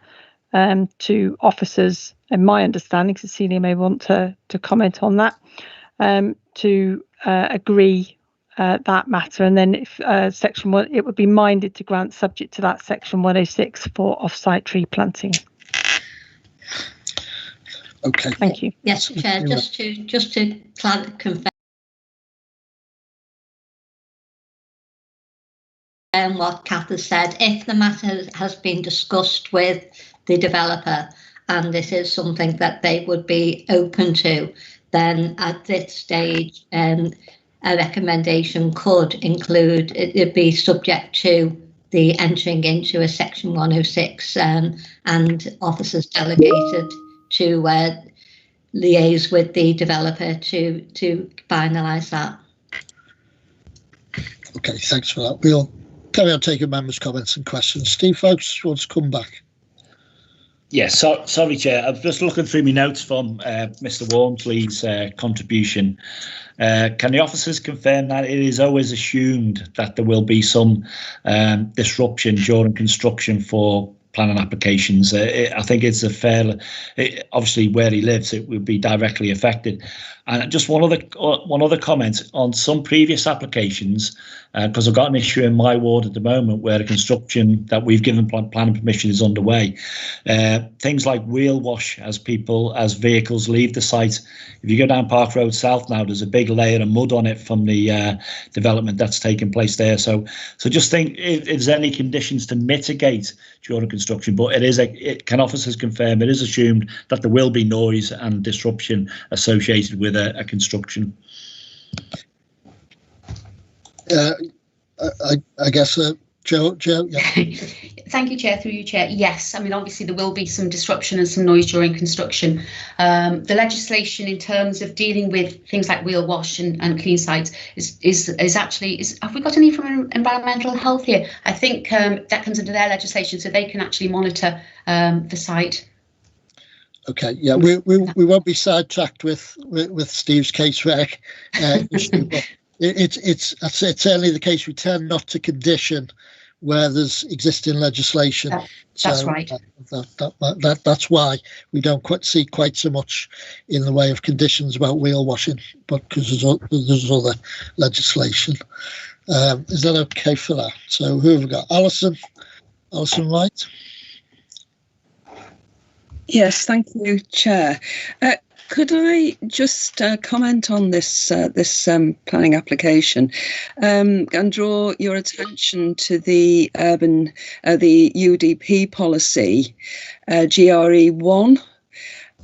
to officers, and my understanding, Cecilia may want to comment on that, to agree that matter, and then if Section 1, it would be minded to grant subject to that Section 106 for off-site tree planting. Okay. Thank you. Yes, Chair. Just to confirm what Kath has said, if the matter has been discussed with the developer and this is something that they would be open to, then at this stage a recommendation could include it be subject to the entering into a Section 106 and officers delegated to liaise with the developer to finalise that. Okay, thanks for that. We'll carry on taking members' comments and questions. Steve Folkes wants to come back. Yes, sorry, Chair. I'm just looking through my notes from Mr. Walmsley's contribution. Can the officers confirm that it is always assumed that there will be some disruption during construction for planning applications? I think it's obviously where he lives, it would be directly affected. And just one other comment on some previous applications, because I've got an issue in my ward at the moment where the construction that we've given planning permission is underway. Things like wheel wash as vehicles leave the site. If you go down Park Road South now, there's a big layer of mud on it from the development that's taken place there. So just think if there's any conditions to mitigate during construction, but can officers confirm it is assumed that there will be noise and disruption associated with a construction? I guess Joe, yeah. Thank you, Chair. Through you, Chair. Yes, I mean, obviously there will be some disruption and some noise during construction. The legislation in terms of dealing with things like wheel wash and clean sites is actually, have we got any from environmental health here? I think that comes under their legislation, so they can actually monitor the site. Okay, yeah, we won't be sidetracked with Steve's casework issue, but it's certainly the case. We tend not to condition where there's existing legislation. That's right. That's why we don't see quite so much in the way of conditions about wheel washing, but because there's other legislation. Is that okay for that? So who have we got? Alison Wright. Yes, thank you, Chair. Could I just comment on this planning application and draw your attention to the the UDP policy, GRE1,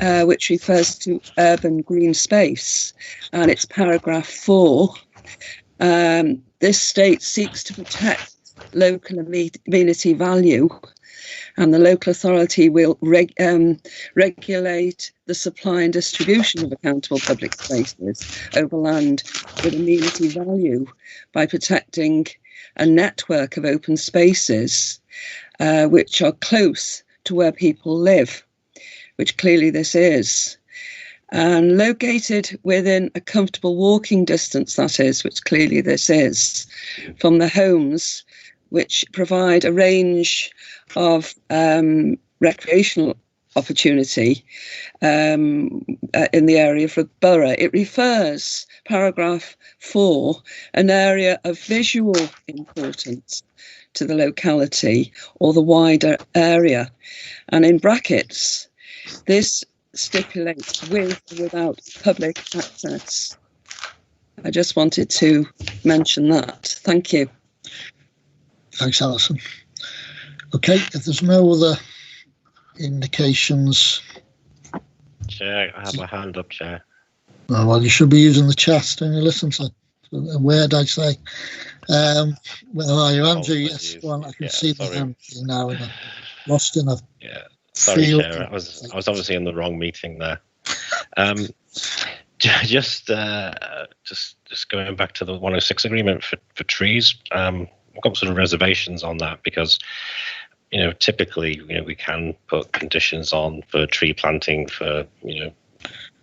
which refers to urban green space, and it's paragraph 4. This state seeks to protect local amenity value, and the local authority will regulate the supply and distribution of accountable public spaces over land with amenity value by protecting a network of open spaces which are close to where people live, which clearly this is, and located within a comfortable walking distance, that is, which clearly this is, from the homes which provide a range of recreational opportunity in the area of the borough. It refers, paragraph 4, an area of visual importance to the locality or the wider area. And in brackets, this stipulates with or without public access. I just wanted to mention that. Thank you. Thanks, Alison. Okay, if there's no other indications. Chair, I have my hand up, Chair. Oh, well, you should be using the chat when you listen to a word I say. Where are you, Andrew? Yes, well, I can see the hand now. Lost in a sorry, Chair. I was obviously in the wrong meeting there. Just going back to the 106 agreement for trees. I've got sort of reservations on that because, typically, we can put conditions on for tree planting for,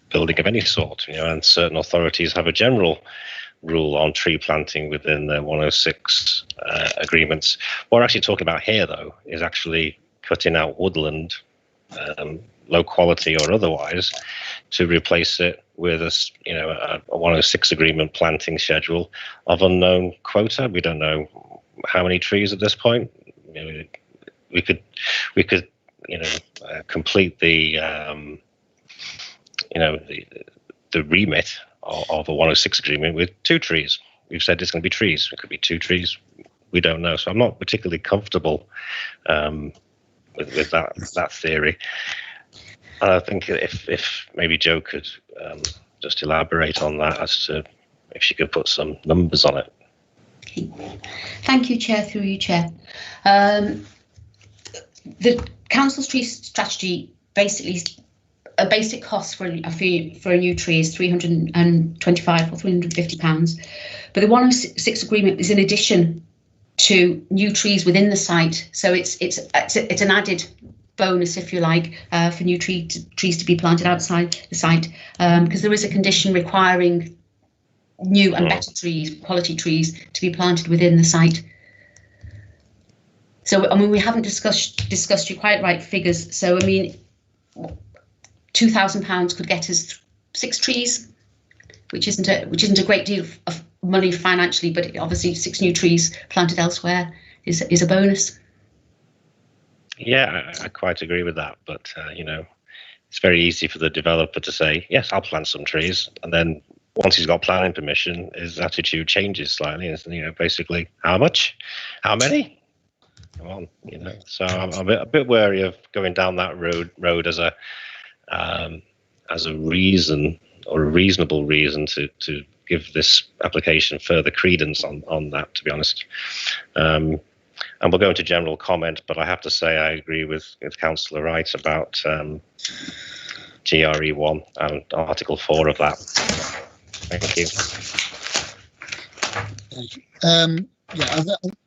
building of any sort, and certain authorities have a general rule on tree planting within the 106 agreements. What we're actually talking about here, though, is actually cutting out woodland, low quality or otherwise, to replace it with a 106 agreement planting schedule of unknown quota. We don't know how many trees at this point. We could complete the the remit of a 106 agreement with 2 trees. We've said it's going to be trees. It could be 2 trees. We don't know. So I'm not particularly comfortable with that theory. And I think if maybe Jo could just elaborate on that as to if she could put some numbers on it. Okay. Thank you, Chair, through you, Chair. The council's tree strategy basically, a basic cost for a new tree is £325 or £350, but the 106 agreement is in addition to new trees within the site, so it's an added bonus, if you like, for new trees to be planted outside the site, because there is a condition requiring new and better trees, quality trees, to be planted within the site. So, I mean, we haven't discussed your quite right figures. So, I mean, £2,000 could get us 6 trees, which isn't a great deal of money financially, but obviously 6 new trees planted elsewhere is a bonus. Yeah, I quite agree with that. But it's very easy for the developer to say, yes, I'll plant some trees, and then once he's got planning permission, his attitude changes slightly. It's, basically, how much, how many? Come on, So I'm a bit wary of going down that road as a reason or a reasonable reason to give this application further credence on that, to be honest. And we'll go into general comment, but I have to say I agree with Councillor Wright about GRE1 and Article 4 of that. Thank you.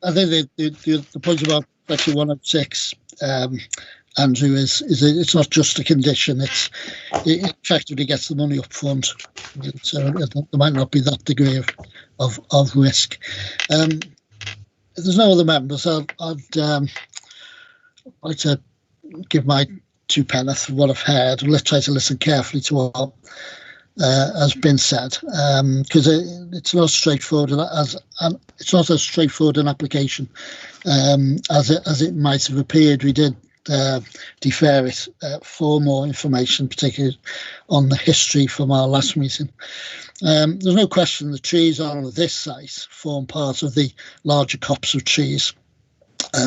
I think the point about Section 106, Andrew, is it's not just a condition. It effectively gets the money up front, so there might not be that degree of risk. If there's no other members, I'd like to give my 2 pence for what I've heard. Let's try to listen carefully to what has been said, because it's not straightforward it's not as straightforward an application as it might have appeared. We did defer it for more information, particularly on the history from our last meeting. There's no question the trees on this site form part of the larger copse of trees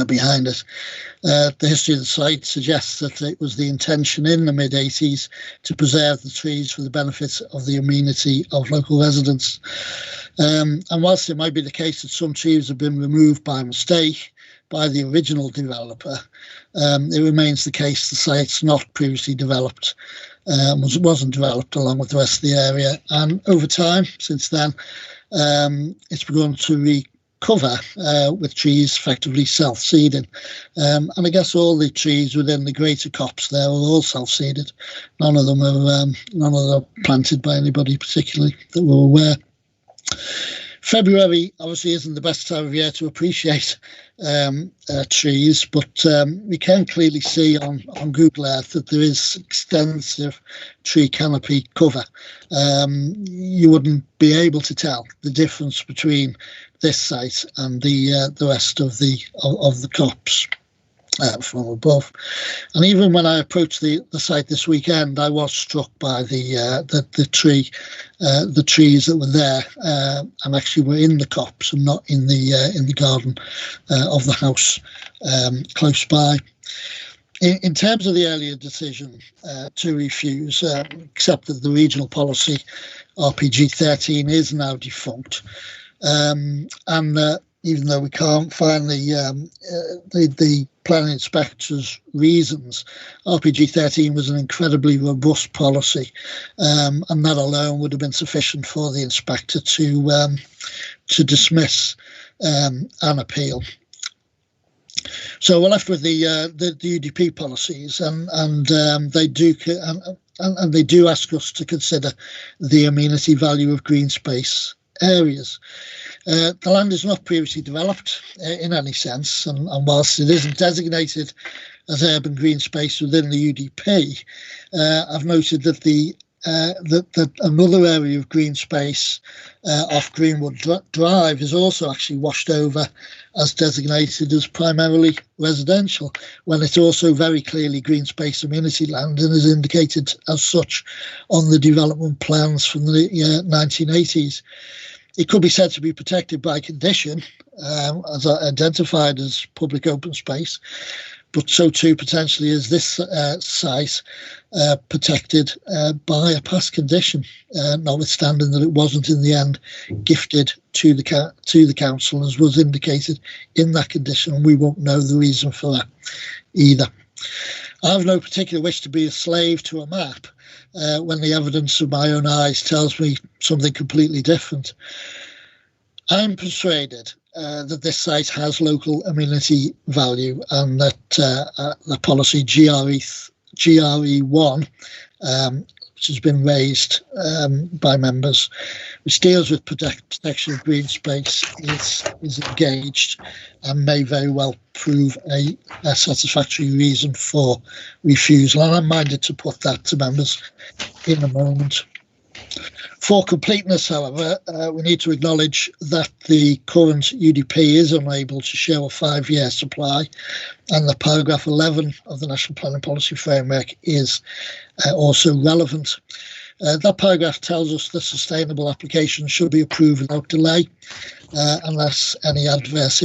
behind it. The history of the site suggests that it was the intention in the mid-80s to preserve the trees for the benefit of the amenity of local residents. And whilst it might be the case that some trees have been removed by mistake by the original developer, it remains the case the site's not previously developed, wasn't developed along with the rest of the area. And over time, since then, it's begun to recover with trees effectively self-seeding. And I guess all the trees within the greater copse there are all self-seeded. None of them are planted by anybody particularly that we're aware. February obviously isn't the best time of year to appreciate trees, but we can clearly see on Google Earth that there is extensive tree canopy cover. You wouldn't be able to tell the difference between this site and the rest of the copse from above. And even when I approached the site this weekend, I was struck by the trees that were there and actually were in the copse and not in the garden of the house close by. In terms of the earlier decision to refuse, except that the regional policy RPG 13 is now defunct, and even though we can't find the planning inspector's reasons, RPG 13 was an incredibly robust policy, and that alone would have been sufficient for the inspector to dismiss an appeal. So we're left with the UDP policies, and they do ask us to consider the amenity value of green space areas. The land is not previously developed in any sense, and whilst it isn't designated as urban green space within the UDP, I've noted that that another area of green space off Greenwood Drive is also actually washed over as designated as primarily residential, when it's also very clearly green space amenity land and is indicated as such on the development plans from the 1980s. It could be said to be protected by condition, as identified as public open space, but so too potentially is this site protected by a past condition, notwithstanding that it wasn't in the end gifted to the council as was indicated in that condition, and we won't know the reason for that either. I have no particular wish to be a slave to a map when the evidence of my own eyes tells me something completely different. I'm persuaded that this site has local amenity value, and that the policy GRE1, which has been raised by members, which deals with protection of green space, is engaged and may very well prove a satisfactory reason for refusal. And I'm minded to put that to members in a moment. For completeness, however, we need to acknowledge that the current UDP is unable to show a 5-year supply, and that paragraph 11 of the National Planning Policy Framework is also relevant. That paragraph tells us that sustainable applications should be approved without delay, unless any adverse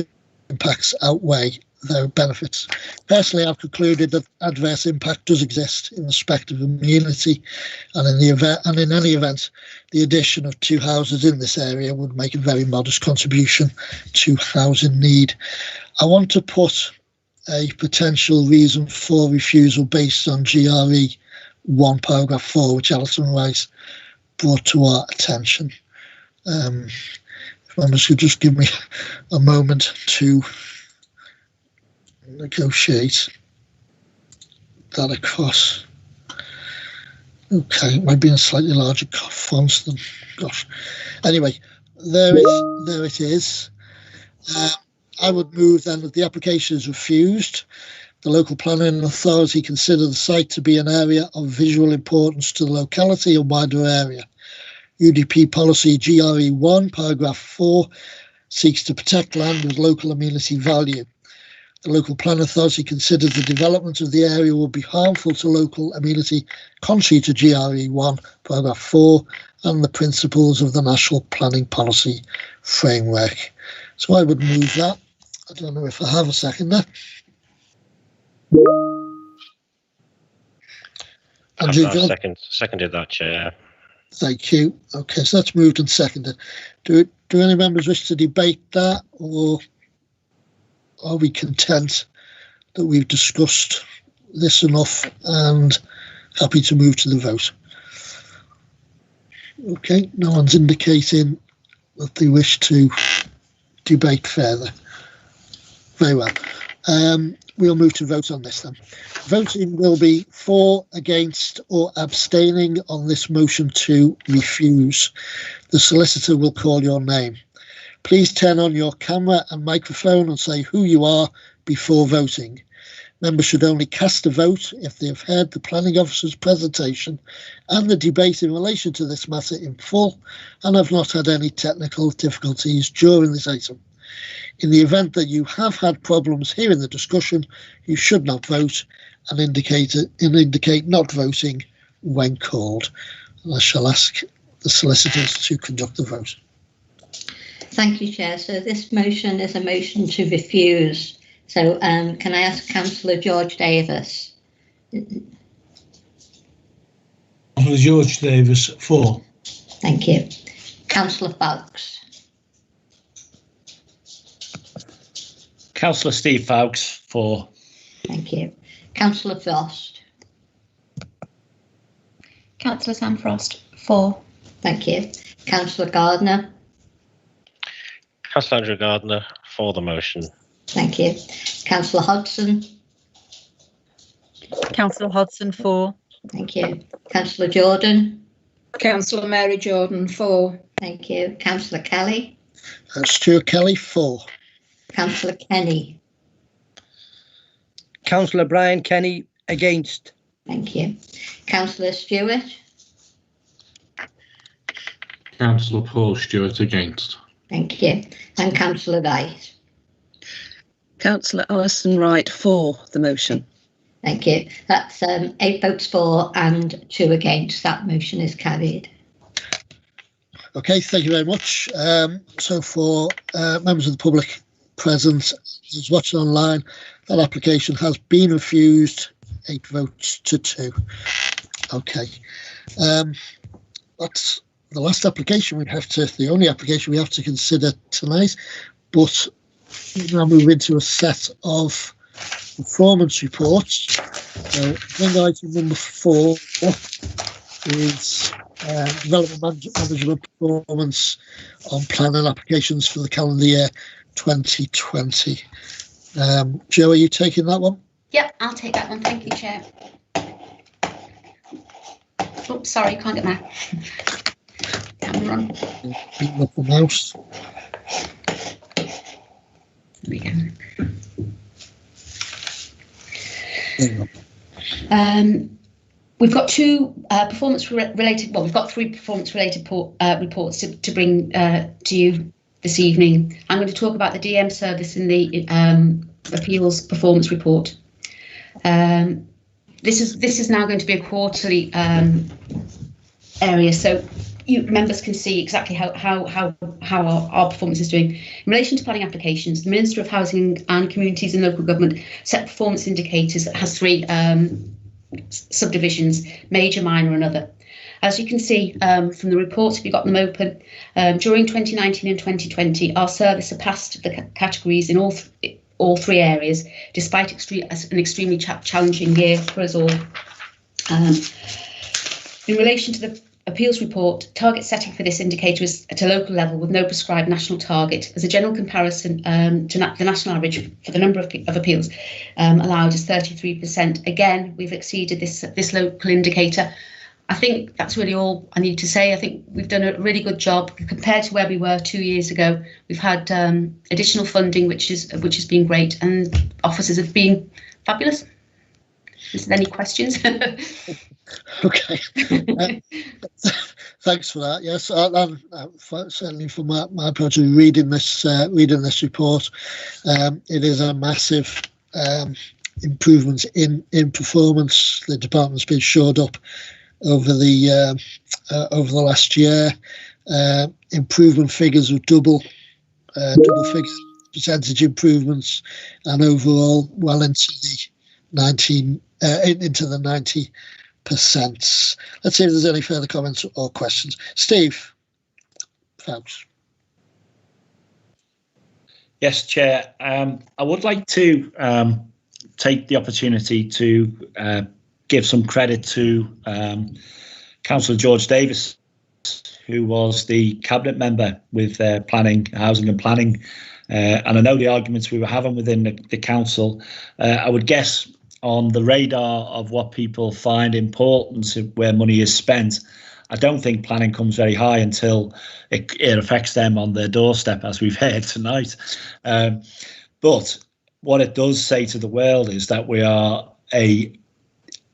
impacts outweigh their benefits. Personally, I've concluded that adverse impact does exist in respect of amenity, and in any event, the addition of 2 houses in this area would make a very modest contribution to housing need. I want to put a potential reason for refusal based on GRE 1 paragraph 4, which Alison Rice brought to our attention. If members could just give me a moment to negotiate that across. Okay, it might be in slightly larger fonts than, gosh. Anyway, there it is. I would move then that the application is refused. The local planning authority consider the site to be an area of visual importance to the locality and wider area. UDP policy GRE 1 paragraph 4 seeks to protect land with local amenity value. The local planning authority considers the development of the area will be harmful to local amenity contrary to GRE 1 paragraph 4 and the principles of the National Planning Policy Framework. So I would move that. I don't know if I have a seconder. Andrew John? Seconded that, Chair. Thank you. Okay, so that's moved and seconded. Do any members wish to debate that, or are we content that we've discussed this enough and happy to move to the vote? Okay, no one's indicating that they wish to debate further. Very well. We'll move to vote on this then. Voting will be for, against or abstaining on this motion to refuse. The solicitor will call your name. Please turn on your camera and microphone and say who you are before voting. Members should only cast a vote if they have heard the planning officer's presentation and the debate in relation to this matter in full and have not had any technical difficulties during this item. In the event that you have had problems hearing the discussion, you should not vote and indicate not voting when called. And I shall ask the solicitors to conduct the vote. Thank you, Chair. So this motion is a motion to refuse. So can I ask Councillor George Davis? Councillor George Davis, for. Thank you. Councillor Fowkes. Councillor Steve Fowkes, for. Thank you. Councillor Frost. Councillor Sam Frost, for. Thank you. Councillor Gardner. Councillor Andrew Gardner, for the motion. Thank you. Councillor Hodson. Councillor Hodson, for. Thank you. Councillor Jordan. Councillor Mary Jordan, for. Thank you. Councillor Kelly. Stuart Kelly, for. Councillor Kenny. Councillor Brian Kenny, against. Thank you. Councillor Stewart. Councillor Paul Stewart, against. Thank you. And Councillor Wright. Councillor Alison Wright, for the motion. Thank you. That's 8 votes for and 2 against. That motion is carried. Okay, thank you very much. So for members of the public present, who's watching online, that application has been refused, 8 votes to 2. Okay, that's the last application the only application we have to consider tonight, but we now move into a set of performance reports. So item number 4 is development management performance on planning applications for the calendar year 2020. Jo, are you taking that one? Yep, I'll take that one. Thank you, Chair. Oops, sorry, can't get my camera on. Beating up the mouse. There we go. We've got 2 performance-related. Well, we've got 3 performance-related reports to bring to you this evening. I'm going to talk about the DM service in the appeals performance report. This is now going to be a quarterly area, so you members can see exactly how our performance is doing. In relation to planning applications, the Minister of Housing and Communities and Local Government set performance indicators that has 3 subdivisions: major, minor and other. As you can see from the reports, if you've got them open, during 2019 and 2020, our service surpassed the categories in all 3 areas, despite an extremely challenging year for us all. In relation to the appeals report, target setting for this indicator is at a local level with no prescribed national target. As a general comparison to the national average for the number of appeals allowed is 33%. Again, we've exceeded this local indicator. I think that's really all I need to say. I think we've done a really good job compared to where we were 2 years ago. We've had additional funding, which has been great, and officers have been fabulous. Is there any questions? Okay. Thanks for that. Yes, certainly from my point of view, reading this report, it is a massive improvement in performance. The department's been shored up over the last year. Improvement figures of double figures percentage improvements, and overall well into the 90%. Let's see if there's any further comments or questions. Steve Phelps. Yes, Chair. I would like to take the opportunity to give some credit to Councillor George Davis, who was the cabinet member with planning, housing and planning. And I know the arguments we were having within the council. I would guess on the radar of what people find important where money is spent, I don't think planning comes very high until it affects them on their doorstep, as we've heard tonight. But what it does say to the world is that we are a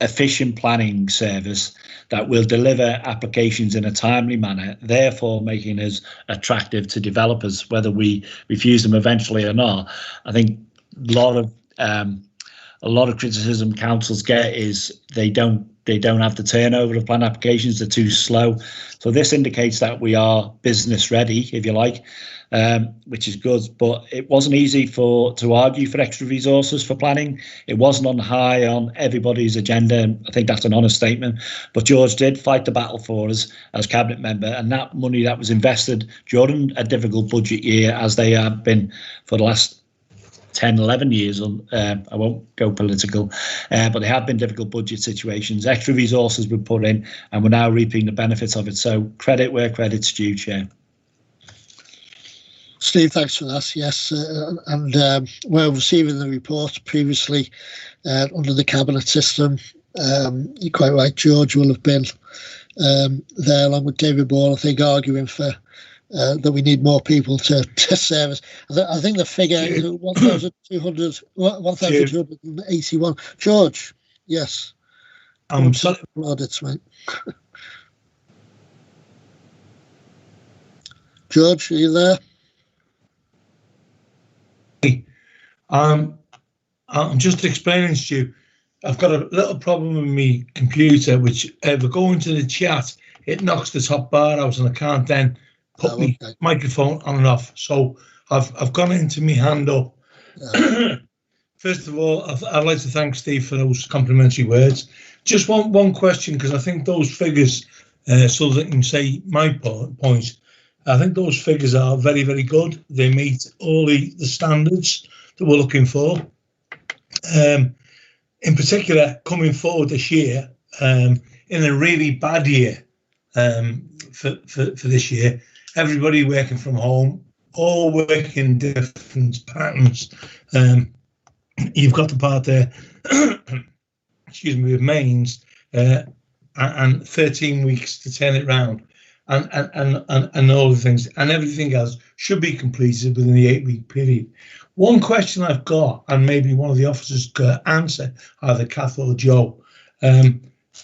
efficient planning service that will deliver applications in a timely manner, therefore making us attractive to developers, whether we refuse them eventually or not. I think a lot of criticism councils get is they don't have the turnover of plan applications, they're too slow. So this indicates that we are business ready, if you like, which is good. But it wasn't easy to argue for extra resources for planning. It wasn't high on everybody's agenda, and I think that's an honest statement. But George did fight the battle for us as cabinet member, and that money that was invested during a difficult budget year, as they have been for the last 10, 11 years, I won't go political, but they have been difficult budget situations. Extra resources were put in, and we're now reaping the benefits of it. So credit where credit's due, Chair. Steve, thanks for that. Yes, and we're receiving the report previously under the cabinet system. You're quite right, George will have been there along with David Ball, I think, arguing for that we need more people to service. I think the figure is 1,281. George, yes. I'm sorry. Plaudits, mate. George, are you there? I'm just explaining to you, I've got a little problem with my computer, which if I go into the chat, it knocks the top bar out and I can't then put my microphone on and off. So I've gone into my hand up. First of all, I'd like to thank Steve for those complimentary words. Just one question, because I think those figures, so that I can say my point, I think those figures are very, very good. They meet all the standards that we're looking for. In particular, coming forward this year, in a really bad year for this year, everybody working from home, all working in different patterns. You've got the part there, excuse me, with mains and 13 weeks to turn it round, and all the things, and everything else should be completed within the 8-week period. One question I've got, and maybe one of the officers could answer, either Kath or Joe,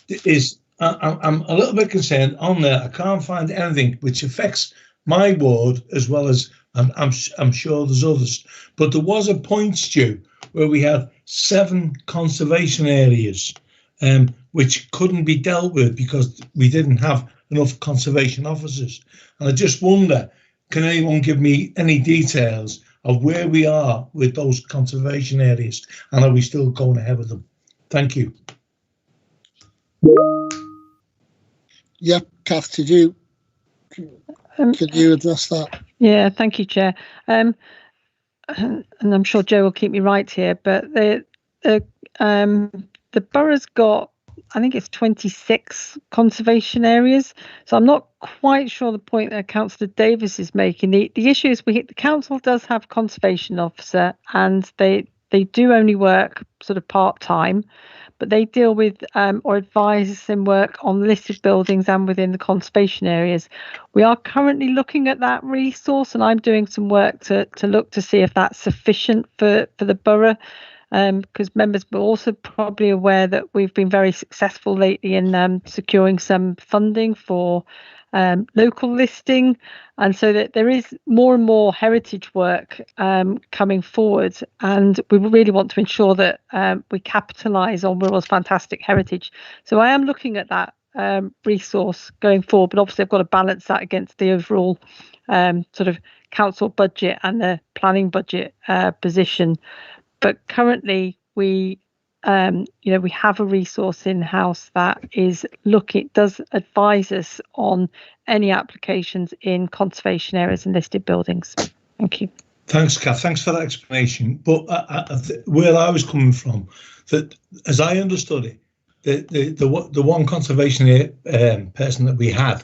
is I'm a little bit concerned on there. I can't find anything which affects my ward as well as I'm sure there's others. But there was a point, Stu, where we had 7 conservation areas which couldn't be dealt with because we didn't have enough conservation officers. And I just wonder, can anyone give me any details of where we are with those conservation areas, and are we still going ahead with them? Thank you. Yeah, Kath, can you address that? Yeah, thank you, Chair. And I'm sure Joe will keep me right here, but the borough's got, I think it's 26 conservation areas. So I'm not quite sure the point that Councillor Davis is making. The issue is the council does have conservation officer, and they do only work sort of part-time, but they deal with or advise and work on listed buildings and within the conservation areas. We are currently looking at that resource, and I'm doing some work to look to see if that's sufficient for the borough. Because members were also probably aware that we've been very successful lately in securing some funding for local listing, and so that there is more and more heritage work coming forward, and we really want to ensure that we capitalise on Wirral's fantastic heritage. So I am looking at that resource going forward, but obviously I've got to balance that against the overall sort of council budget and the planning budget position. But currently we we have a resource in-house that does advise us on any applications in conservation areas and listed buildings. Thank you. Thanks, Kath. Thanks for that explanation. But where I was coming from, that as I understood it, the one conservation person that we had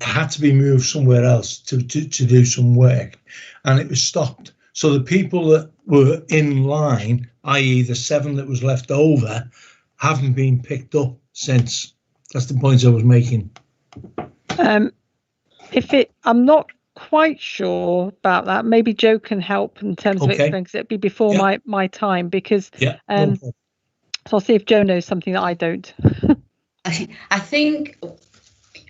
had to be moved somewhere else to do some work, and it was stopped. So the people that were in line, i.e. the 7 that was left over, haven't been picked up since. That's the point I was making. I'm not quite sure about that. Maybe Joe can help in terms of explaining, because it'd be before my time, because so I'll see if Joe knows something that I don't. I think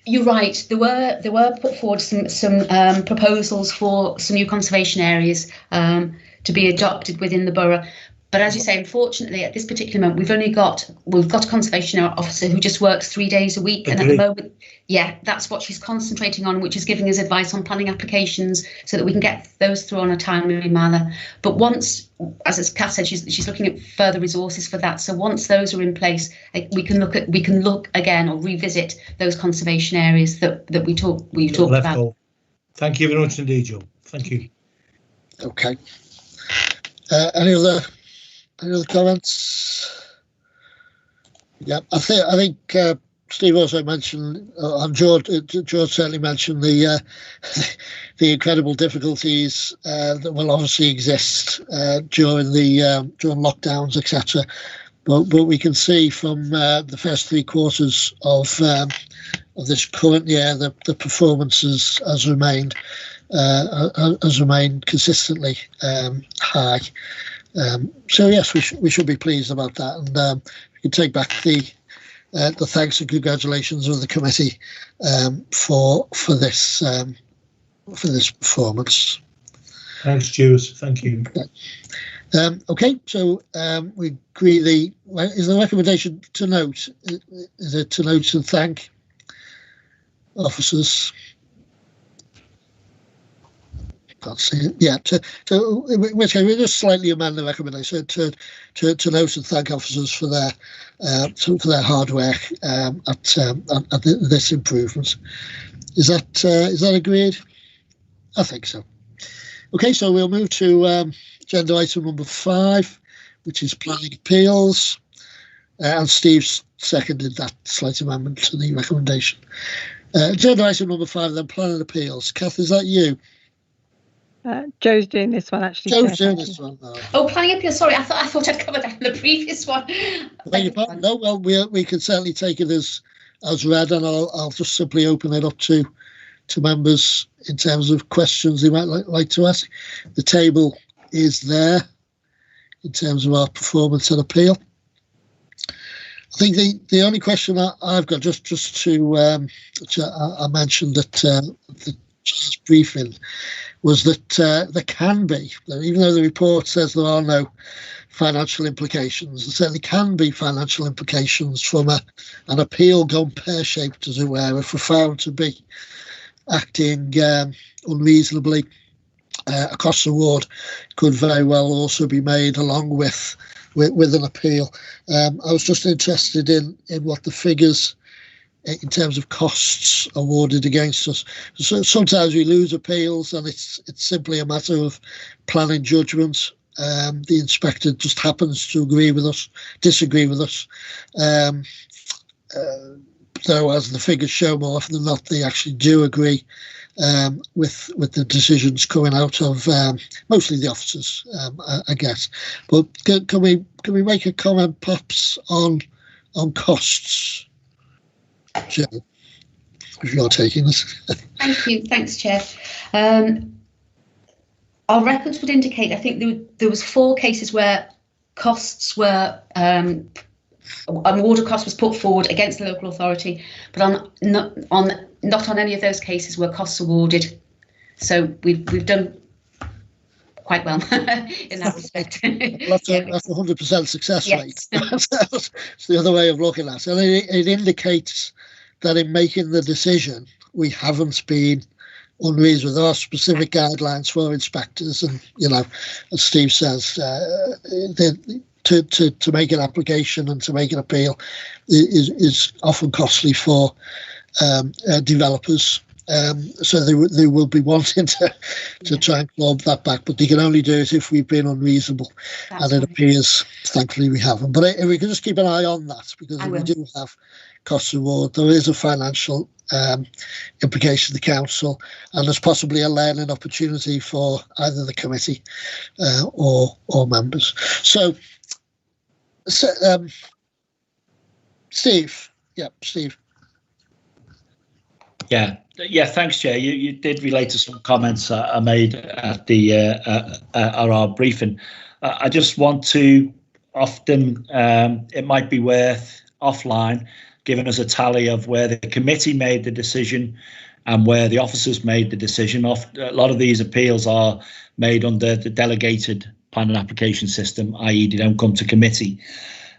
you're right. There were put forward some proposals for some new conservation areas to be adopted within the borough. But as you say, unfortunately, at this particular moment, we've got a conservation officer who just works 3 days a week, and at the moment, that's what she's concentrating on, which is giving us advice on planning applications so that we can get those through on a timely manner. But once, as Kath said, she's looking at further resources for that. So once those are in place, we can look again or revisit those conservation areas that we talked about. Thank you very much indeed, Joe. Thank you. Okay. Any other comments? Yeah, I think Steve also mentioned, and George certainly mentioned the incredible difficulties that will obviously exist during lockdowns, etc. But we can see from the first 3 quarters of this current year that the performance has remained consistently high. So yes, we should be pleased about that, and we can take back the thanks and congratulations of the committee for this performance. Thanks, Stuart. Thank you. Okay, so we agree. Is the recommendation to note? Is it to note and thank officers? Can't see it. Yeah. In which case, we just slightly amend the recommendation to note and thank officers for their hard work at this improvement. Is that agreed? I think so. Okay, so we'll move to agenda item number 5, which is planning appeals, and Steve's seconded that slight amendment to the recommendation. Agenda item number 5, then planning appeals. Kath, is that you? Joe's doing this one, actually. Joe's doing this one. Planning appeals. Sorry, I thought I'd covered that in the previous one. No, well, we can certainly take it as read, and I'll just simply open it up to members in terms of questions they might like to ask. The table is there in terms of our performance and appeal. I think the only question I've got, just to I mentioned at the chair's briefing, was that there can be, even though the report says there are no financial implications, there certainly can be financial implications from an appeal gone pear-shaped, as it were, if we're found to be acting unreasonably. A cost award could very well also be made along with an appeal. I was just interested in what the figures in terms of costs awarded against us. So sometimes we lose appeals and it's simply a matter of planning judgment. The inspector just happens to disagree with us. Though, as the figures show, more often than not, they actually do agree with the decisions coming out of mostly the officers, I guess. But can we make a comment, perhaps, on costs? Joe, if you're taking this. Thank you. Thanks, Chair. Our records would indicate, I think there was 4 cases where costs were, an award of cost was put forward against the local authority, but not on any of those cases were costs awarded. So we've done quite well in that respect. That's a 100% success rate. It's the other way of looking at it. And it indicates that in making the decision, we haven't been unreasonable. There are specific guidelines for inspectors, and as Steve says, to make an application and to make an appeal is often costly for developers. So they will be wanting to try and claw that back, but they can only do it if we've been unreasonable. And it appears, thankfully, we haven't. But if we can just keep an eye on that, because if we do have cost reward, there is a financial implication to the council, and there's possibly a learning opportunity for either the committee or members. So Steve. Yeah, thanks, Chair. You did relate to some comments I made at the at our briefing. I just want to it might be worth offline giving us a tally of where the committee made the decision and where the officers made the decision. A lot of these appeals are made under the delegated planning application system, i.e. they don't come to committee.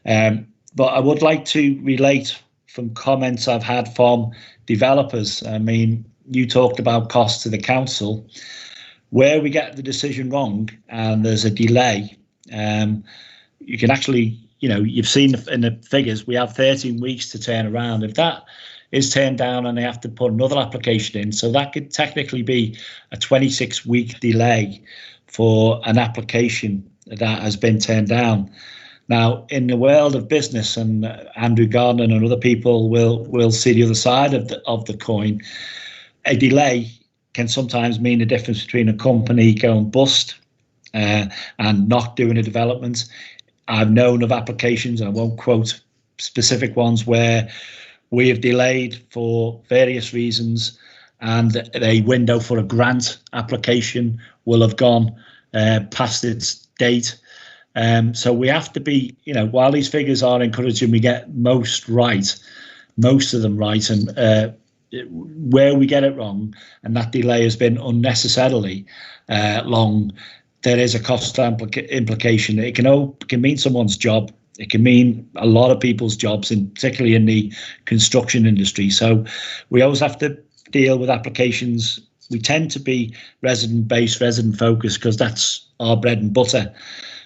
But I would like to relate from comments I've had from developers. I mean, you talked about costs to the council. Where we get the decision wrong and there's a delay, you can actually, you've seen in the figures, we have 13 weeks to turn around. If that is turned down and they have to put another application in, so that could technically be a 26-week delay for an application that has been turned down. Now, in the world of business, and Andrew Gardner and other people will see the other side of the coin, a delay can sometimes mean the difference between a company going bust and not doing a development. I've known of applications, I won't quote specific ones, where we have delayed for various reasons, and a window for a grant application will have gone past its date. So we have to be, while these figures are encouraging, we get most of them right, and where we get it wrong, and that delay has been unnecessarily long, there is a cost implication. It can mean someone's job. It can mean a lot of people's jobs, particularly in the construction industry. So we always have to deal with applications. We tend to be resident-based, resident-focused, because that's our bread and butter.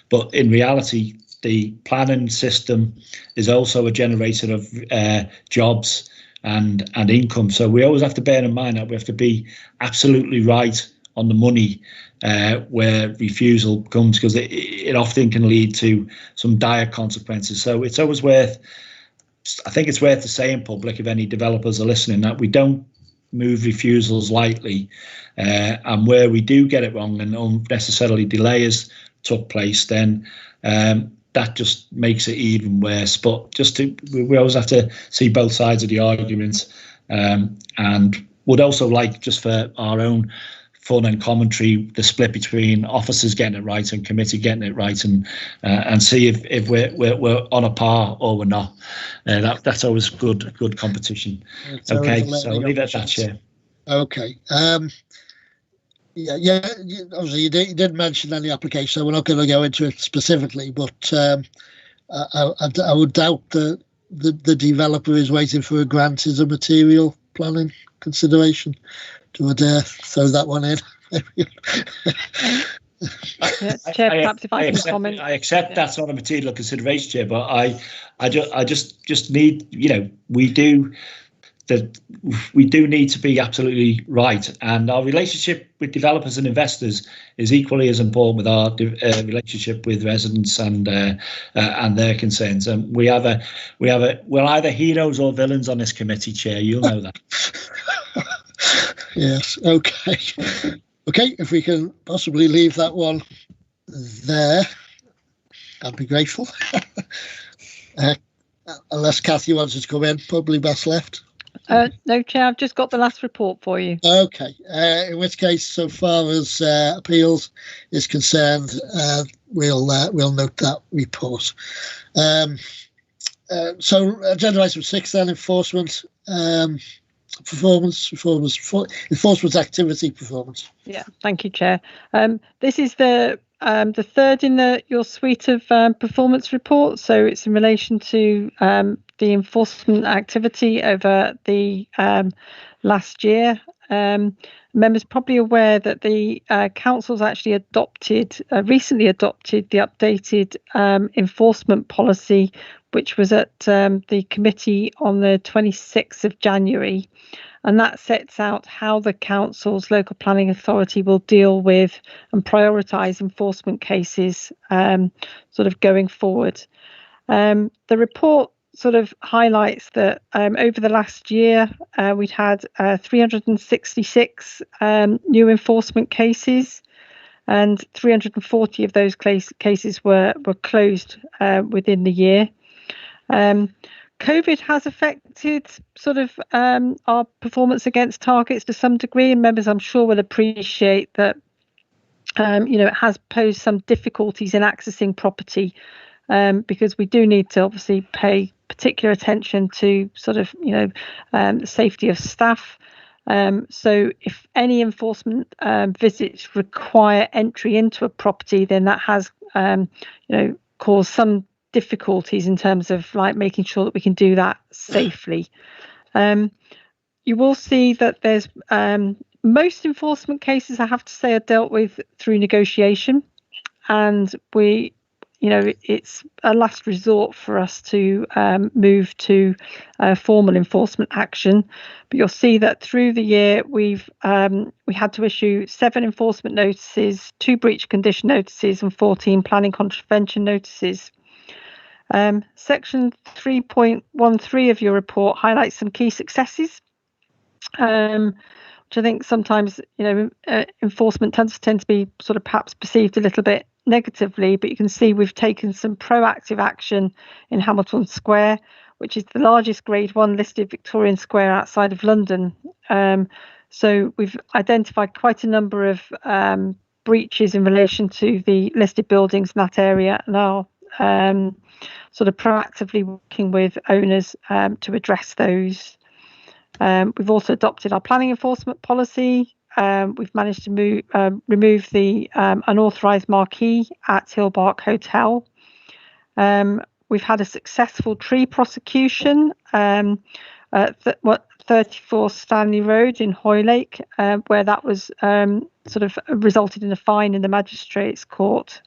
But in reality, the planning system is also a generator of jobs and income. So we always have to bear in mind that we have to be absolutely right on the money where refusal comes, because it often can lead to some dire consequences. So it's always I think it's worth to say in public, if any developers are listening, that we don't move refusals lightly, and where we do get it wrong and unnecessarily delays took place, then that just makes it even worse. But we always have to see both sides of the argument, and would also like, just for our own fun and commentary, the split between officers getting it right and committee getting it right, and see if we're on a par or we're not. That's always good competition. Okay, so I'll leave it at that, Chair. Okay. Yeah. Obviously, you didn't mention any application, so we're not going to go into it specifically. But I would doubt that the developer is waiting for a grant as a material planning consideration. Do I dare throw that one in? Chair, perhaps if I can comment. I accept that's not a material consideration, Chair, but I just need, we do need to be absolutely right, and our relationship with developers and investors is equally as important with our relationship with residents and their concerns. And we're either heroes or villains on this committee, Chair. You'll know that. Yes. Okay. If we can possibly leave that one there, I'd be grateful. Unless Kathy wants to come in, probably best left. No, Chair, I've just got the last report for you. Okay, in which case, so far as appeals is concerned, we'll note that report. So agenda item 6 then, enforcement enforcement activity performance. Yeah, thank you, Chair. This is the third in your suite of performance reports. So it's in relation to the enforcement activity over the last year. members probably aware that the council's actually recently adopted the updated enforcement policy, which was at the committee on the 26th of January. And that sets out how the council's local planning authority will deal with and prioritise enforcement cases sort of going forward. The report sort of highlights that over the last year, we'd had 366 new enforcement cases, and 340 of those cases were closed within the year. COVID has affected sort of our performance against targets to some degree, and members I'm sure will appreciate that it has posed some difficulties in accessing property, because we do need to obviously pay particular attention to sort of the safety of staff. So if any enforcement visits require entry into a property, then that has caused some difficulties in terms of like making sure that we can do that safely. You will see that there's most enforcement cases, I have to say, are dealt with through negotiation, and it's a last resort for us to move to formal enforcement action. But you'll see that through the year we had to issue 7 enforcement notices, 2 breach condition notices, and 14 planning contravention notices. Section 3.13 of your report highlights some key successes, which I think sometimes enforcement tends to be sort of perhaps perceived a little bit negatively, but you can see we've taken some proactive action in Hamilton Square, which is the largest Grade 1 listed Victorian square outside of London. So we've identified quite a number of breaches in relation to the listed buildings in that area, and are sort of proactively working with owners to address those. We've also adopted our planning enforcement policy. We've managed to remove the unauthorised marquee at Hillbark Hotel. We've had a successful tree prosecution at 34 Stanley Road in Hoylake, where that was sort of resulted in a fine in the magistrates' court.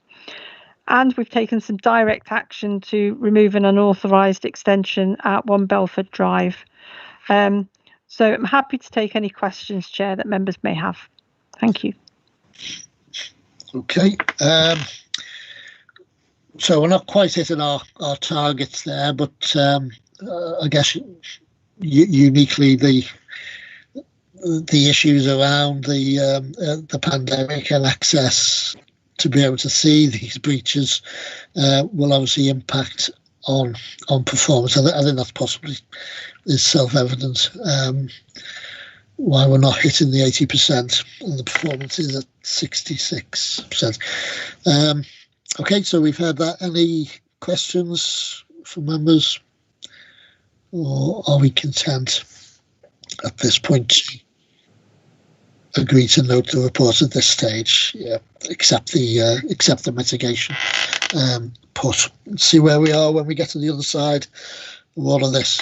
And we've taken some direct action to remove an unauthorised extension at 1 Belford Drive. So I'm happy to take any questions, Chair, that members may have. Thank you. Okay. So we're not quite hitting our targets there, but I guess uniquely the issues around the pandemic and access to be able to see these breaches will obviously impact on performance. I think that's possibly is self-evident why we're not hitting the 80% and the performance is at 66%. Okay, so we've had that. Any questions from members, or are we content at this point to agree to note the report at this stage? Yeah, accept the mitigation. See where we are when we get to the other side of all of this.